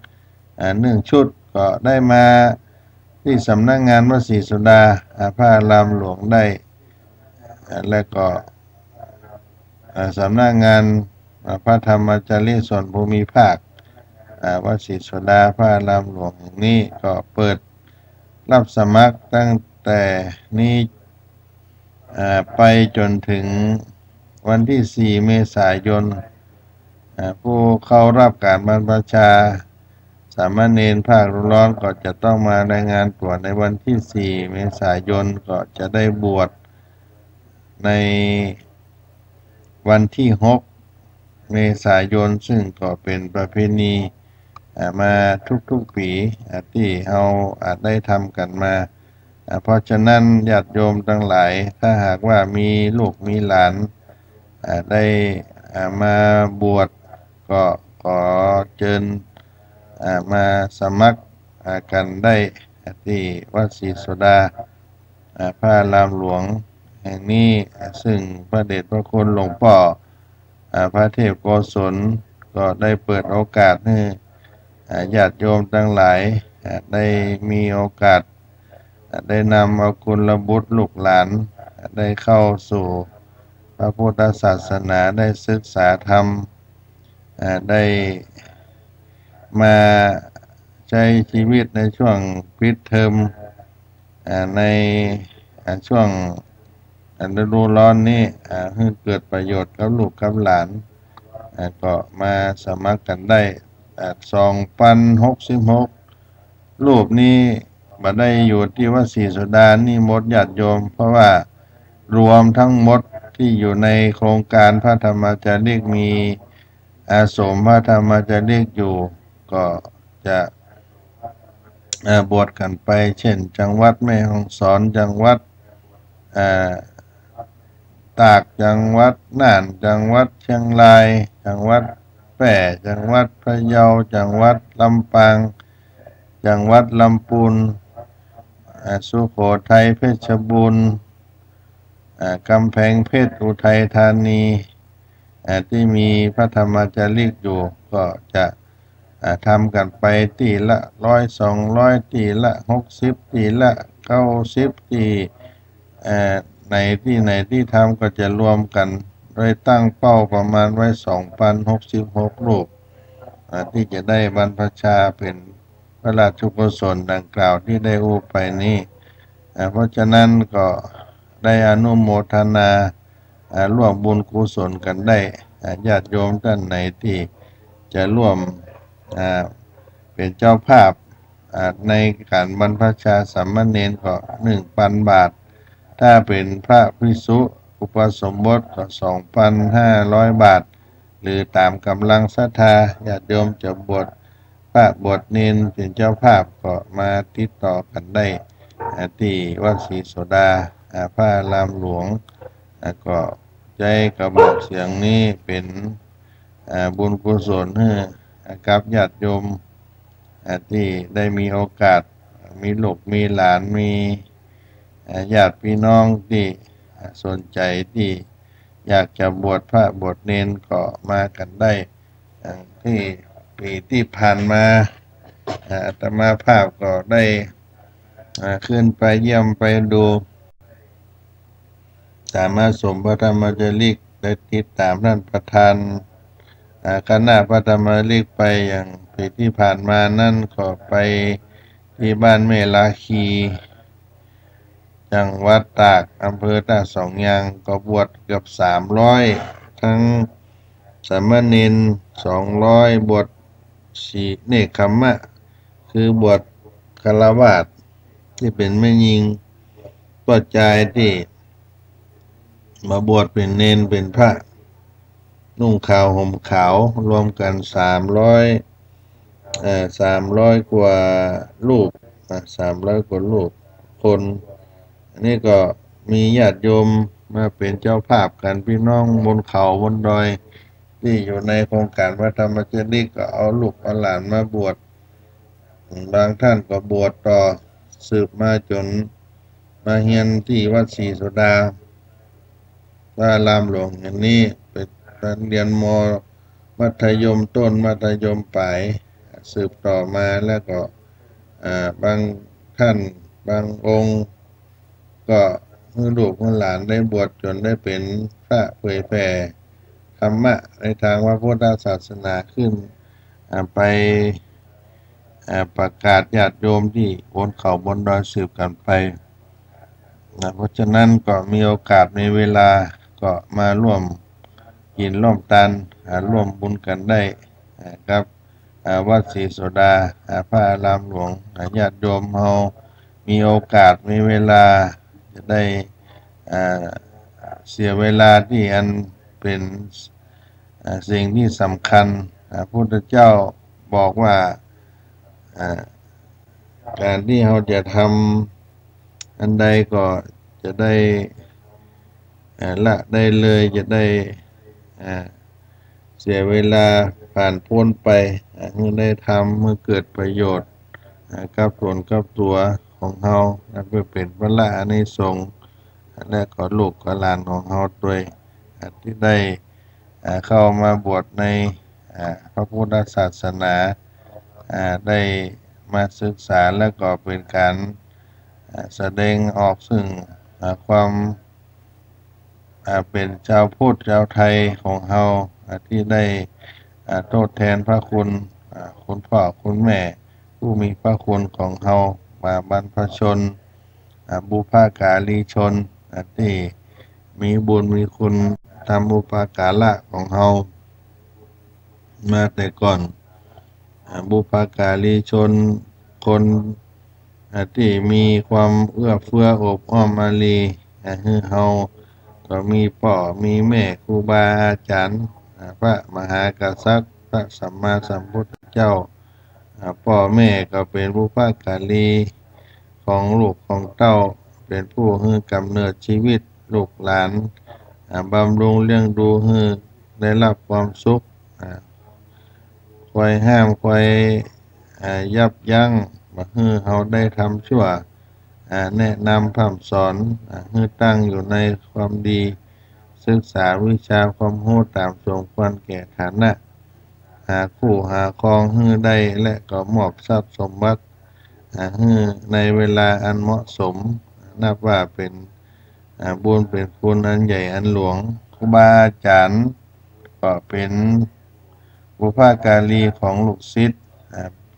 1ชุดก็ได้มาที่สำนักงานวัดศรีสุดาพระอารามหลวงได้และก็สำนักงานพระธรรมจารีส่วนภูมิภาควัดศรีสุดาพระอารามหลวงแห่งนี้ก็เปิดรับสมัครตั้งแต่นี้ไปจนถึงวันที่4 เมษายนผู้เข้ารับการบรรพชาสามเณรภาคร้อนก็จะต้องมารายงานตัวในวันที่4 เมษายนก็จะได้บวชในวันที่6 เมษายนซึ่งก็เป็นประเพณีมาทุกๆปีที่เราอาจได้ทำกันมาเพราะฉะนั้นญาติโยมทั้งหลายถ้าหากว่ามีลูกมีหลานได้มาบวชก็ขอเชิญมาสมัครกันได้ที่วัดศรีสุดาพระอารามหลวงแห่งนี้ซึ่งพระเดชพระคุณหลวงพ่อพระเทพโกศลก็ได้เปิดโอกาสให้ญาติโยมทั้งหลายได้มีโอกาสได้นำเอากุลบุตรลูกหลานได้เข้าสู่พระพุทธศาสนาได้ศึกษาธรรมได้มาใช้ชีวิตในช่วงปิดเทอมในช่วงฤดูร้อนนี้ให้เกิดประโยชน์กับลูกกับหลานก็มาสมัครกันได้2,066 รูปนี้มาได้อยู่ที่วัดศรีสุดานี่หมดญาติโยมเพราะว่ารวมทั้งหมดที่อยู่ในโครงการพระธรรมจารีมีอาสมพระธรรมจารีอยู่ก็จะบวชกันไปเช่นจังหวัดแม่ฮ่องสอนจังหวัดตากจังหวัดน่านจังหวัดเชียงรายจังหวัดแพร่จังหวัดพะเยาจังหวัดลำปางจังหวัดลำพูนสุโขทัยเพชรบูรณ์กำแพงเพชรอุทัยธานีที่มีพระธรรมจารีอยู่ก็จะทำกันไปตีละ100 200ตีละ60ตีละ90ที่ไหนที่ทำก็จะรวมกันโดยตั้งเป้าประมาณไว้ 2,066 รูปที่จะได้บรรพชาเป็นพระราชกุศลดังกล่าวที่ได้อู้ไปนี้เพราะฉะนั้นก็ได้อนุโมทนาร่วมบุญกุศลกันได้ญาติโยมท่านไหนที่จะร่วมเป็นเจ้าภาพในการบรรพชาสามเณรก็ 1,000 บาทถ้าเป็นพระภิกษุอุปสมบทก็ 2,500 บาทหรือตามกำลังศรัทธาญาติโยมจะบวชพระบวชเณรเป็นเจ้าภาพก็มาติดต่อกันได้ที่วัดศรีสุดาพระอารามหลวง ก็ใจกระบอกเสียงนี้เป็นบุญกุศลให้กับญาติโยมที่ได้มีโอกาสมีลูกมีหลานมีญาติพี่น้องที่สนใจที่อยากจะบวชพระบวชเณรก็มากันได้ที่ปีที่ผ่านมาอาตมาภาพก็ได้ขึ้นไปเยี่ยมไปดูสามารถสมพระธรรมจาริกได้ติดตามท่านประธานคณะพระธรรมจาริกไปอย่างปีที่ผ่านมานั่นก็ไปที่บ้านแม่ลาคีจังหวัดตากอำเภอตากสองยางก็บวชเกือบ300ทั้งสามเณร200บวชชีเนกขัมมะคือบวชฆราวาสที่เป็นแม่หญิงปัจจัยที่มาบวชเป็นเณรเป็นพระนุ่งขาวห่มขาวรวมกัน300กว่ารูป300กว่ารูปคนอันนี้ก็มีญาติโยมมาเป็นเจ้าภาพกันพี่น้องบนเขาบนดอยที่อยู่ในโครงการพระธรรมจาริกก็เอาลูกเอาหลานมาบวชบางท่านก็บวชต่อสืบมาจนมาเฮียนที่วัดศรีโสดาว่ารามหลวงอย่างนี้เป็นเรียนม.มัธยมต้นมัธยมปลายสืบต่อมาแล้วก็บางท่านบางองค์ก็ให้ลูกหลานได้บวชจนได้เป็นพระเผยแผ่ธรรมะในทางพระพุทธศาสนาขึ้นไปประกาศญาติโยมที่บนเขาบนดอยสืบกันไปเพราะฉะนั้นก็มีโอกาสในเวลาก็มาร่วมกินร่วมทานร่วมบุญกันได้ครับวัดศรีโสดาพระอารามหลวงญาติโยมเรามีโอกาสมีเวลาจะได้เสียเวลาที่อันเป็นสิ่งที่สำคัญพระพุทธเจ้าบอกว่าการที่เราจะทำอันใดก็จะได้ละได้เลยจะได้เสียเวลาผ่านพ้นไปเมื่อได้ทำเมื่อเกิดประโยชน์กับตนกับตัวของเราเพื่อเป็นพระอานิสงส์และก็ลูกก็หลานของเราด้วยที่ได้เข้ามาบวชในพระพุทธศาสนาได้มาศึกษาแล้วก็เป็นการแสดงออกซึ่งความเป็นชาวพุทธชาวไทยของเราที่ได้ทดแทนพระคุณคุณพ่อคุณแม่ผู้มีพระคุณของเรามาบรรพชนบุพการีชนที่มีบุญมีคุณทำบุปการะของเรามาแต่ก่อนบุพการีชนคนที่มีความเอื้อเฟื้ออบอ้อมอารีให้เราก็มีพ่อมีแม่ครูบาอาจารย์พระมหากษัตริย์พระสัมมาสัมพุทธเจ้าพ่อแม่ก็เป็นบุพการีของลูกของเต้าเป็นผู้ให้กำเนิดชีวิตลูกหลานบำรุงเลี้ยงดูให้ได้รับความสุขคอยห้ามคอยยับยั้งมาให้เขาได้ทำชั่วแนะนำพร่ำสอนให้ตั้งอยู่ในความดีศึกษาวิชาความรู้ตามสมควรแก่ฐานะหาคู่หาครองให้ได้และก็มอบทรัพย์สมบัติให้ในเวลาอันเหมาะสมนับว่าเป็นบุญเป็นคุณอันใหญ่อันหลวงครูบาอาจารย์ก็เป็นบุพการีของลูกศิษย์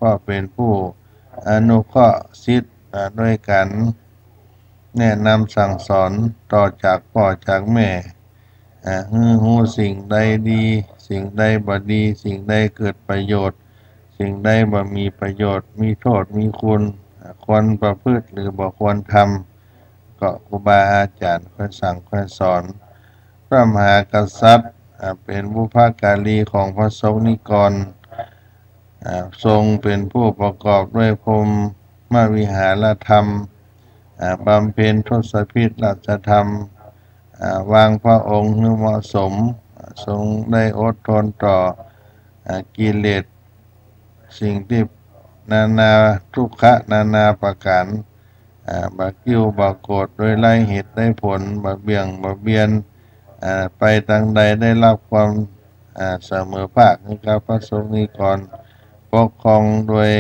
ก็เป็นผู้อนุเคราะห์ศิษย์ด้วยกันแนะนำสั่งสอนต่อจากพ่อจากแม่รู้สิ่งใดดีสิ่งใดบ่ดีสิ่งใดเกิดประโยชน์สิ่งใดบ่มีประโยชน์มีโทษมีคุณควรประพฤติหรือบ่ควรทำก็ครูบาอาจารย์ค่อยสั่งค่อยสอนพระมหากษัตริย์เป็นบุพการีของพระสงฆ์นิกรทรงเป็นผู้ประกอบด้วยพรหมวิหารธรรมบำเพ็ญทศพิธราชธรรม วางพระองค์ให้เหมาะสมทรงได้อดทนต่อกิเลสสิ่งที่นานาทุกขะนานาประการบากิ้วบาโกรธโดยไล่เหตุได้ผลบาเบี่ยงบาเบียนไปทางใดได้รับความเสมอภาคให้กับพระสงฆ์นิกรปกครองโดย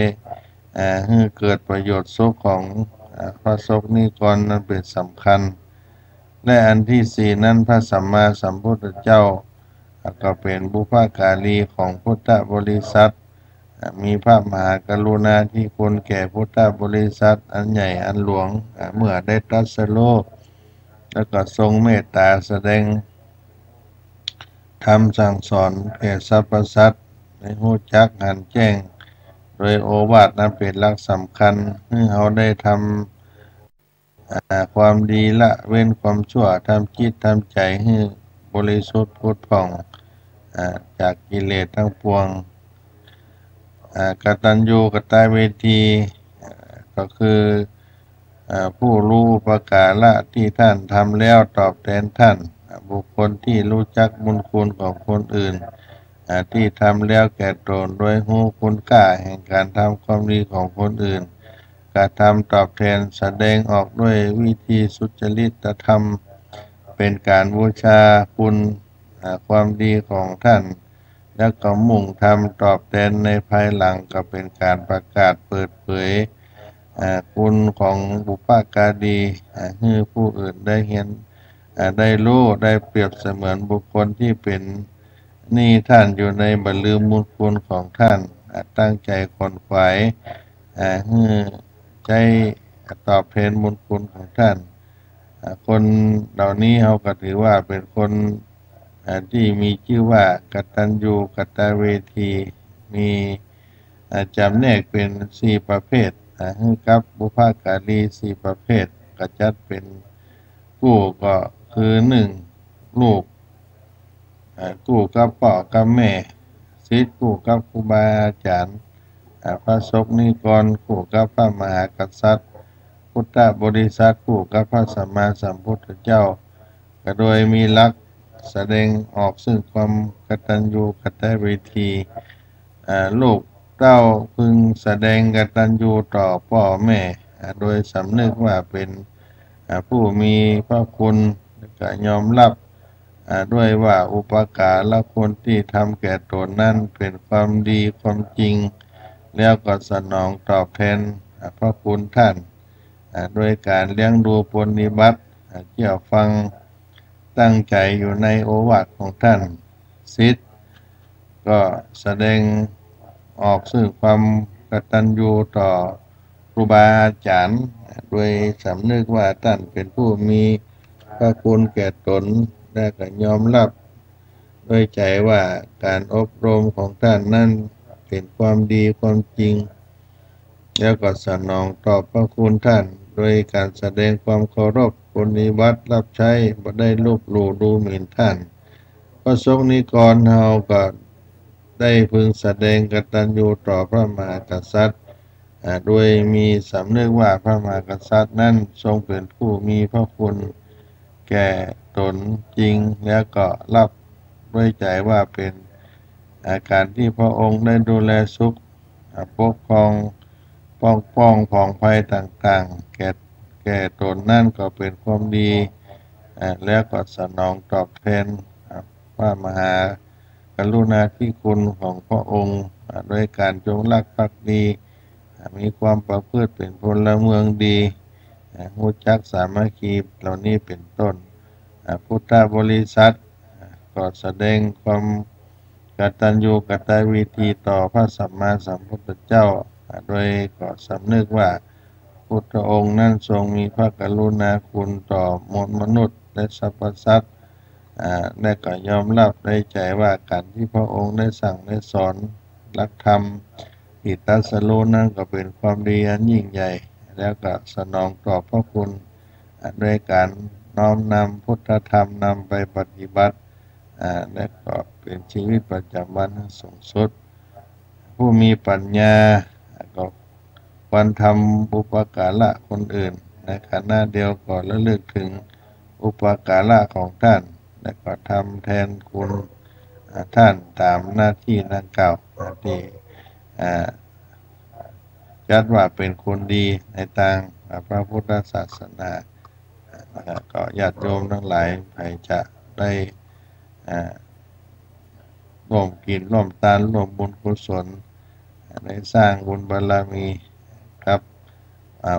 ให้เกิดประโยชน์สุขของพระสงฆ์นิกรนั้นเป็นสำคัญและอันที่สี่นั้นพระสัมมาสัมพุทธเจ้าก็เป็นบุพการีของพุทธบริษัทมีพระมหากรุณาธิคุณแก่พุทธบริษัทอันใหญ่อันหลวงเมื่อได้ตรัสรู้แล้วก็ทรงเมตตาแสดงธรรมสั่งสอนแก่สรรพสัตว์ในหูจักหันแจ้งโดยโอวาทนั้นเป็นหลักสำคัญให้เขาได้ทำความดีละเว้นความชั่วทำจิตทำใจให้บริสุทธิ์ผุดผ่องจากกิเลสทั้งปวงกตัญญูกตเวทีก็คือผู้รู้ประกาศที่ท่านทำแล้วตอบแทนท่านบุคคลที่รู้จักบุญคุณของคนอื่นที่ทำแล้วแก่ตนโดยรู้คุณค่าแห่งการทำความดีของคนอื่นกระทำตอบแทนแสดงออกด้วยวิธีสุจริตธรรมเป็นการบูชาคุณความดีของท่านแล้วก็มุ่งทำตอบแทนในภายหลังก็เป็นการประกาศเปิดเผยคุณของบุพการีให้ผู้อื่นได้เห็นได้รู้ได้เปรียบเสมือนบุคคลที่เป็นหนี้ท่านอยู่ในบรรลือบุญคุณของท่านตั้งใจขวนขวายให้ใจตอบแทนบุญคุณของท่านคนเหล่านี้เขาก็ถือว่าเป็นคนที่มีชื่อว่ากตัญญูกตเวทีมีจำแนกเป็นสี่ประเภทให้กับบุพการีสี่ประเภทกระจัดเป็นกู้ก็คือหนึ่งลูกกู้กับพ่อกับแม่ศิษย์กู้กับครูบาอาจารย์พระสงฆ์นิกรกู้กับพระมหากษัตริย์พุทธบริษัทกู้กับพระสัมมาสัมพุทธเจ้าก็โดยมีหลักแสดงออกซึ่งความกตัญญูกตเวทีลูกเต้าพึงแสดงกตัญญูต่อพ่อแม่โดยสำนึกว่าเป็นผู้มีพระคุณก็ยอมรับด้วยว่าอุปการะคุณที่ทำแก่ตนนั้นเป็นความดีความจริงแล้วก็สนองตอบแทนพระคุณท่านโดยการเลี้ยงดูปฏิบัติเกี่ยวฟังตั้งใจอยู่ในโอวาทของท่านศิษย์ก็แสดงออกซึ่งความกตัญญูต่อครูบาอาจารย์โดยสำนึกว่าท่านเป็นผู้มีพระคุณแก่ตนและก็ยอมรับด้วยใจว่าการอบรมของท่านนั้นเป็นความดีความจริงแล้วก็สนองตอบพระคุณท่านโดยการแสดงความเคารพปฏิบัติรับใช้บ่ได้ลบหลู่ดูหมิ่นท่านพระสงฆ์นิกรเฮาก็ได้พึงแสดงกตัญญูต่อพระมหากษัตริย์โดยมีสำนึกว่าพระมหากษัตริย์นั้นทรงเป็นผู้มีพระคุณแก่ตนจริงแล้วก็รับด้วยใจว่าเป็นอาการที่พระองค์ได้ดูแลสุขปกครองป้องผ่องภัยต่างๆแก่ตนนั่นก็เป็นความดีแล้วก็สนองตอบแทนพระมหากรุณาธิคุณของพระองค์โดยการจงรักภักดีมีความประพฤติเป็นพลเมืองดีรู้จักสามัคคีเหล่านี้เป็นต้นพุทธบริษัทก็แสดงความกตัญญูกตเวทีต่อพระสัมมาสัมพุทธเจ้าโดยก็สำนึกว่าพุทธองค์นั้นทรงมีพระกรุณาคุณต่อมนุษย์และสรรพสัตว์และก็ยอมรับได้ใจว่าการที่พระองค์ได้สั่งได้สอนหลักธรรมที่ตรัสรู้นั้นก็เป็นความดีอันยิ่งใหญ่แล้วก็สนองตอบพระคุณด้วยการน้อมนำพุทธธรรมนำไปปฏิบัติและก็เป็นชีวิตประจำวันสูงสุดผู้มีปัญญาก็ควรทำบุปการะคนอื่นในขณะเดียวก็ระลึกถึง อุปการะของท่านและก็ทำแทนคุณท่านตามหน้าที่ดังกล่าวที่จัดว่าเป็นคนดีในทางพระพุทธศาสนาก็ญาติโยมทั้งหลายใครจะได้ร่วมกินร่วมทานร่วมบุญกุศลได้สร้างบุญบารมีครับ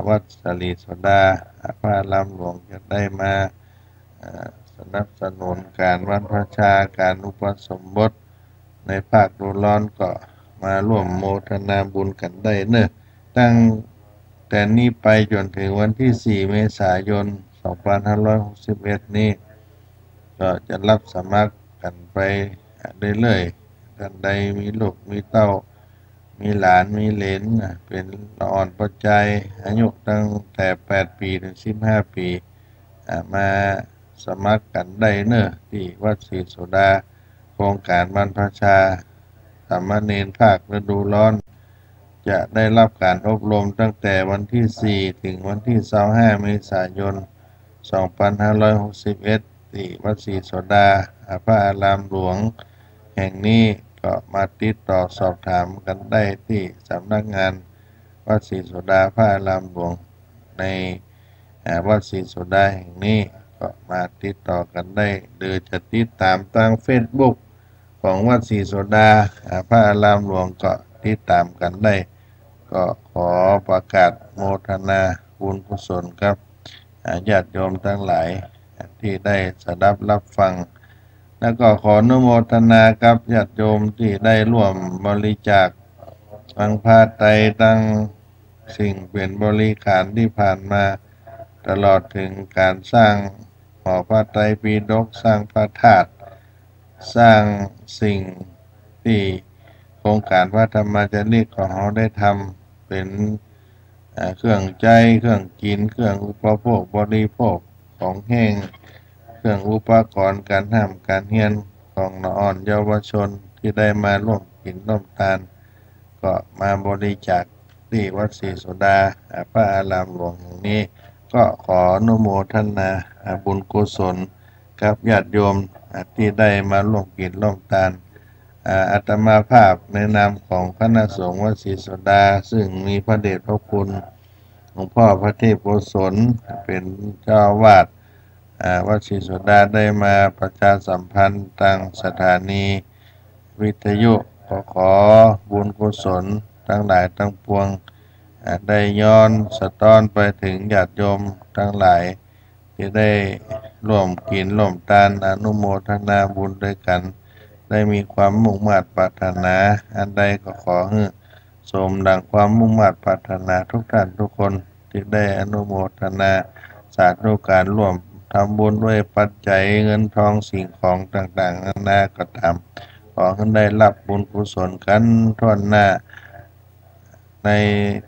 วัดสลีโสดาพระอารามหลวงจะได้มาสนับสนุนการบรรพชาการอุปสมบทในภาคฤดูร้อนก็มาร่วมโมทนาบุญกันได้เนอะตั้งแต่นี้ไปจนถึงวันที่4 เมษายน 2561 นี้ก็จะรับสมัครกันไปเรื่อยๆท่านใดมีลูกมีเต้ามีหลานมีเหลนเป็นละอ่อนปัจจัยอายุตั้งแต่8 ปีถึง15 ปีมาสมัครกันได้เนอะที่วัดศรีโสดาโครงการบรรพชาสามเณรภาคฤดูร้อนจะได้รับการอบรมตั้งแต่วันที่4ถึงวันที่25 เมษายน 2561 ที่วัดศรีโสดาพระอารามหลวงแห่งนี้ก็มาติดต่อสอบถามกันได้ที่สำนักงานวัดศรีโสดาพระอารามหลวงในวัดศรีโสดาแห่งนี้ก็มาติดต่อกันได้หรือจะติดตามทาง Facebook ของวัดศรีโสดาพระอารามหลวงก็ติดตามกันได้ก็ขอประกาศโมทนาบุญกุศลครับญาติโยมทั้งหลายที่ได้สดับรับฟังแล้วก็ขออนุโมทนากับญาติโยมที่ได้ร่วมบริจาคฟังผ้าไตรตั้งสิ่งเป็นบริขารที่ผ่านมาตลอดถึงการสร้างหอพระไตรปิฎกสร้างพระธาตุสร้างสิ่งที่โครงการพระธรรมจริยของเราได้ทำเป็นเครื่องใจเครื่องกินเครื่องอุปโภคบริโภคของแห้งเครื่องอุปกรณ์การทำการเรียนของน้องเยาวชนที่ได้มาร่วมกินร่วมทานก็มาบริจาคที่วัดศรีโสดาพระอารามหลวงแห่งนี้ก็ขออนุโมทนาบุญกุศลกับญาติโยมที่ได้มาร่วมกินร่วมทานอาตมาภาพในนามของคณะสงฆ์วัดศรีโสดาซึ่งมีพระเดชพระคุณหลวงพ่อพระเทพโกศลเป็นเจ้าอาวาสวัดศรีโสดาได้มาประชาสัมพันธ์ทางสถานีวิทยุขอบุญกุศลทั้งหลายทั้งปวงได้ย้อนสะท้อนไปถึงญาติโยมทั้งหลายที่ได้ร่วมกินร่วมทานอนุโมทนาบุญด้วยกันได้มีความมุ่งมั่นปรารถนาอันใดก็ขอให้สมดังความมุ่งมั่นปรารถนาทุกท่านทุกคนที่ได้อนุโมทนาสาธุการร่วมทำบุญด้วยปัจจัยเงินทองสิ่งของต่างๆนานาก็ตามขอให้ได้รับบุญกุศลกันทั่วหน้าใน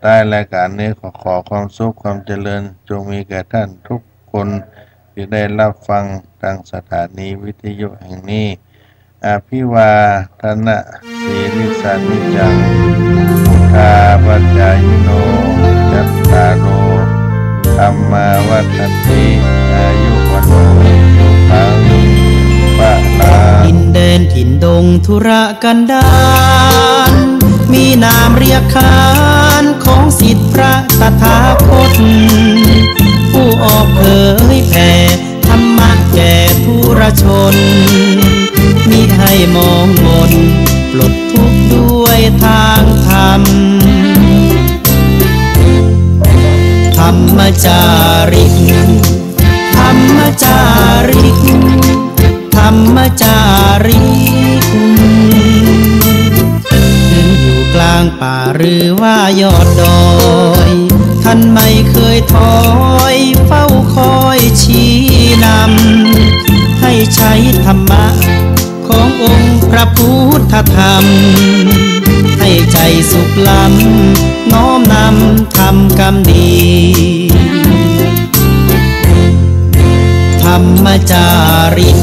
ใต้รายการนี้ขอความสุขความเจริญจงมีแก่ท่านทุกคนที่ได้รับฟังทางสถานีวิทยุแห่งนี้อภิวาทนะสีริสานิจังพุทธาปัจจายโนจัตตารโอธัมมาวัฏฏันติอายุวันโนสุขังภะลังดินแดนถิ่นดงธุรกันดารมีนามเรียกขานของสิทธิพระตถาคตผู้ออกเผยแผ่ธรรมะแก่ผู้ราชนมิให้มองมนปลดทุกข์ด้วยทางธรรมธรรมจาริกธรรมจาริกธรรมจาริกถึงอยู่กลางป่าหรือว่ายอดดอยท่านไม่เคยถอยเฝ้าคอยชี้นำให้ใช้ธรรมะขององค์พระพุทธธรรมให้ใจสุขล้ำน้อมนำทำกรรมดีธรรมจาริก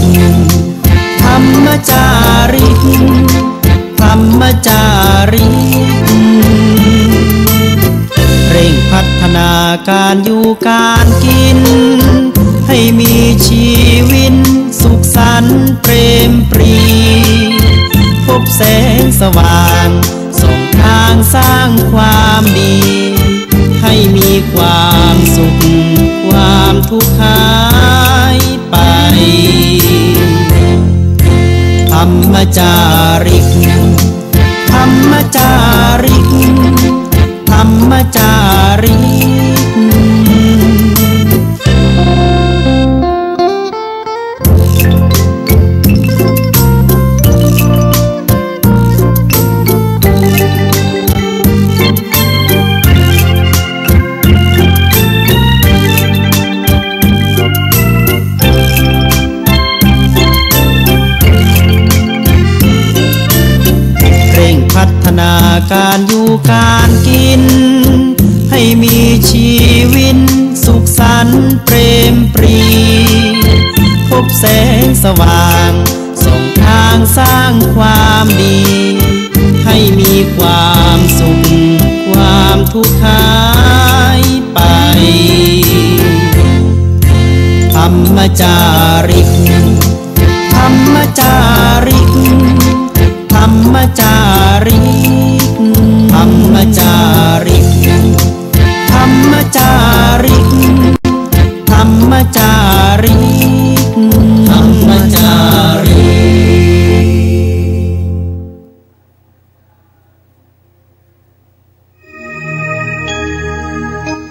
ธรรมจาริกธรรมจาริกเร่งพัฒนาการอยู่การกินให้มีชี แสงสว่างส่องทางสร้างความดีให้มีความสุขความทุกข์หายไปธรรมจาริกธรรมจาริกธรรมจาริกพัฒนาการอยู่การกินให้มีชีวิตสุขสันต์เปรมปรีพบแสงสว่างส่องทางสร้างความดีให้มีความสุขความทุกข์หายไปธรรมจาริกธรรมจาริกธรรมจาริกธรรมจาริกธรรมจาริกธรรมจาริกธรรมจาริ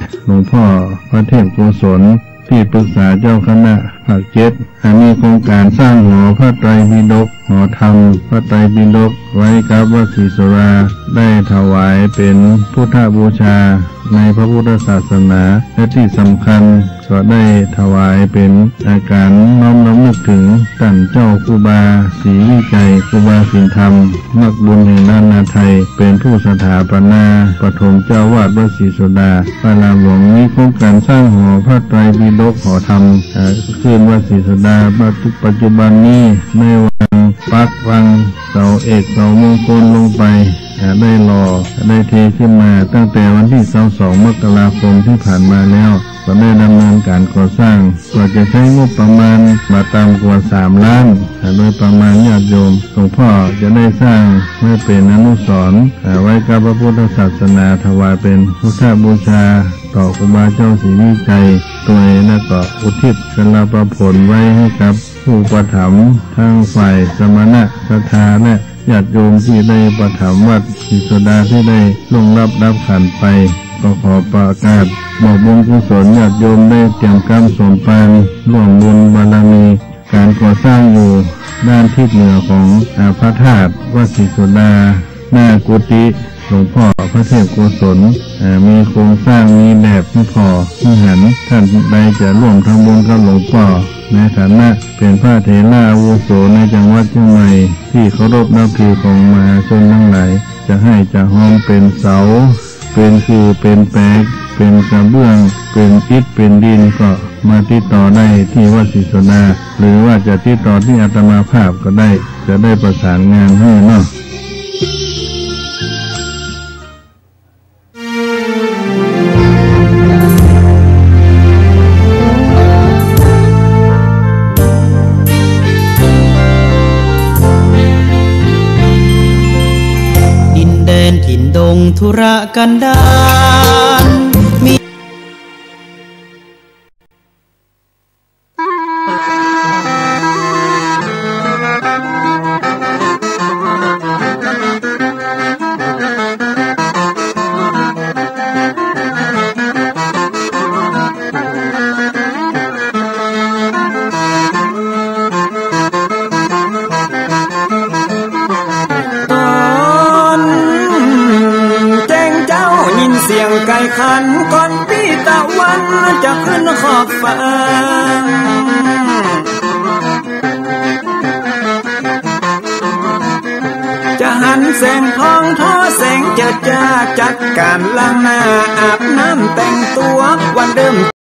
กหลวงพ่อพระเทพโกศลที่ปรึกษาเจ้าคณะภาค7มีโครงการสร้างหอพระไตรปิฎกหอธรรมพระไตรปิฎกไว้กับวัดศรีสุราได้ถวายเป็นพุทธบูชาในพระพุทธศาสนาและที่สำคัญก็ได้ถวายเป็นอาการน้อมนึกถึงท่านเจ้าครูบาศรีวิจัยครูบาสินธรรมนักบุญแห่งล้านนาไทยเป็นผู้สถาปนาปฐมเจ้าวาดวัดศรีสุดาพระรามหลวงมีโครงการสร้างหอพระไตรปิฎกหอธรรมขึ้นวัดศรีสุดาปัจจุบันนี้ไม่วางปักวางเสาเอกเสามงคลลงไปได้หล่อได้เทขึ้นมาตั้งแต่วันที่22 มกราคมที่ผ่านมาแล้วก็ได้ดำเนินการก่อสร้างก็จะใช้งบประมาณมาตามกว่า3 ล้านโดยประมาณญาติโยมหลวงพ่อจะได้สร้างไว้เป็นอนุสรณ์ไว้กับพระพุทธศาสนาถวายเป็นพุทธบูชาต่อครูบาเจ้าศรีวิจัยตัวเองและก็อุทิศสละประผลไว้ให้กับผู้ประถมภ์ทั้งฝ่ายสมณะศรัทธาและญาติโยมที่ได้ประถมภ์วัดศรีสุดาที่ได้ล่วงลับดับขันไปก็ขอประกาศบอกบุญกุศลญาติโยมได้เตรียมกรรมสมปานร่วมบุญบารมีการก่อสร้างอยู่ด้านทิศเหนือของพระธาตุวัดศรีสุดาหน้ากุฏิหลวงพ่อพระเทพโกศลมีโครงสร้างมีแบบไม่พอที่หันท่านใดจะร่วมทำบุญกับหลวงพ่อในฐานะเป็นพระเถระอาวุโสในจังหวัดเชียงใหม่ที่เคารพนับถือของมหาชนทั้งหลายจะให้จะห้องเป็นเสาเป็นคือเป็นแปลกเป็นกระเบื้องเป็นอิฐเป็นดินก็มาติดต่อได้ที่วัดศรีสุดาหรือว่าจะติดต่อที่อาตมาภาพก็ได้จะได้ประสานงานให้เนาะถิ่นดงธุรกันดารมีเสียงไก่ขันก่อนพี่ตะวันจะขึ้นขอบฟ้าจะหันแสงทองทอแสงเจิดจ้าจัดการล้างหน้าอาบน้ำแต่งตัววันเดิม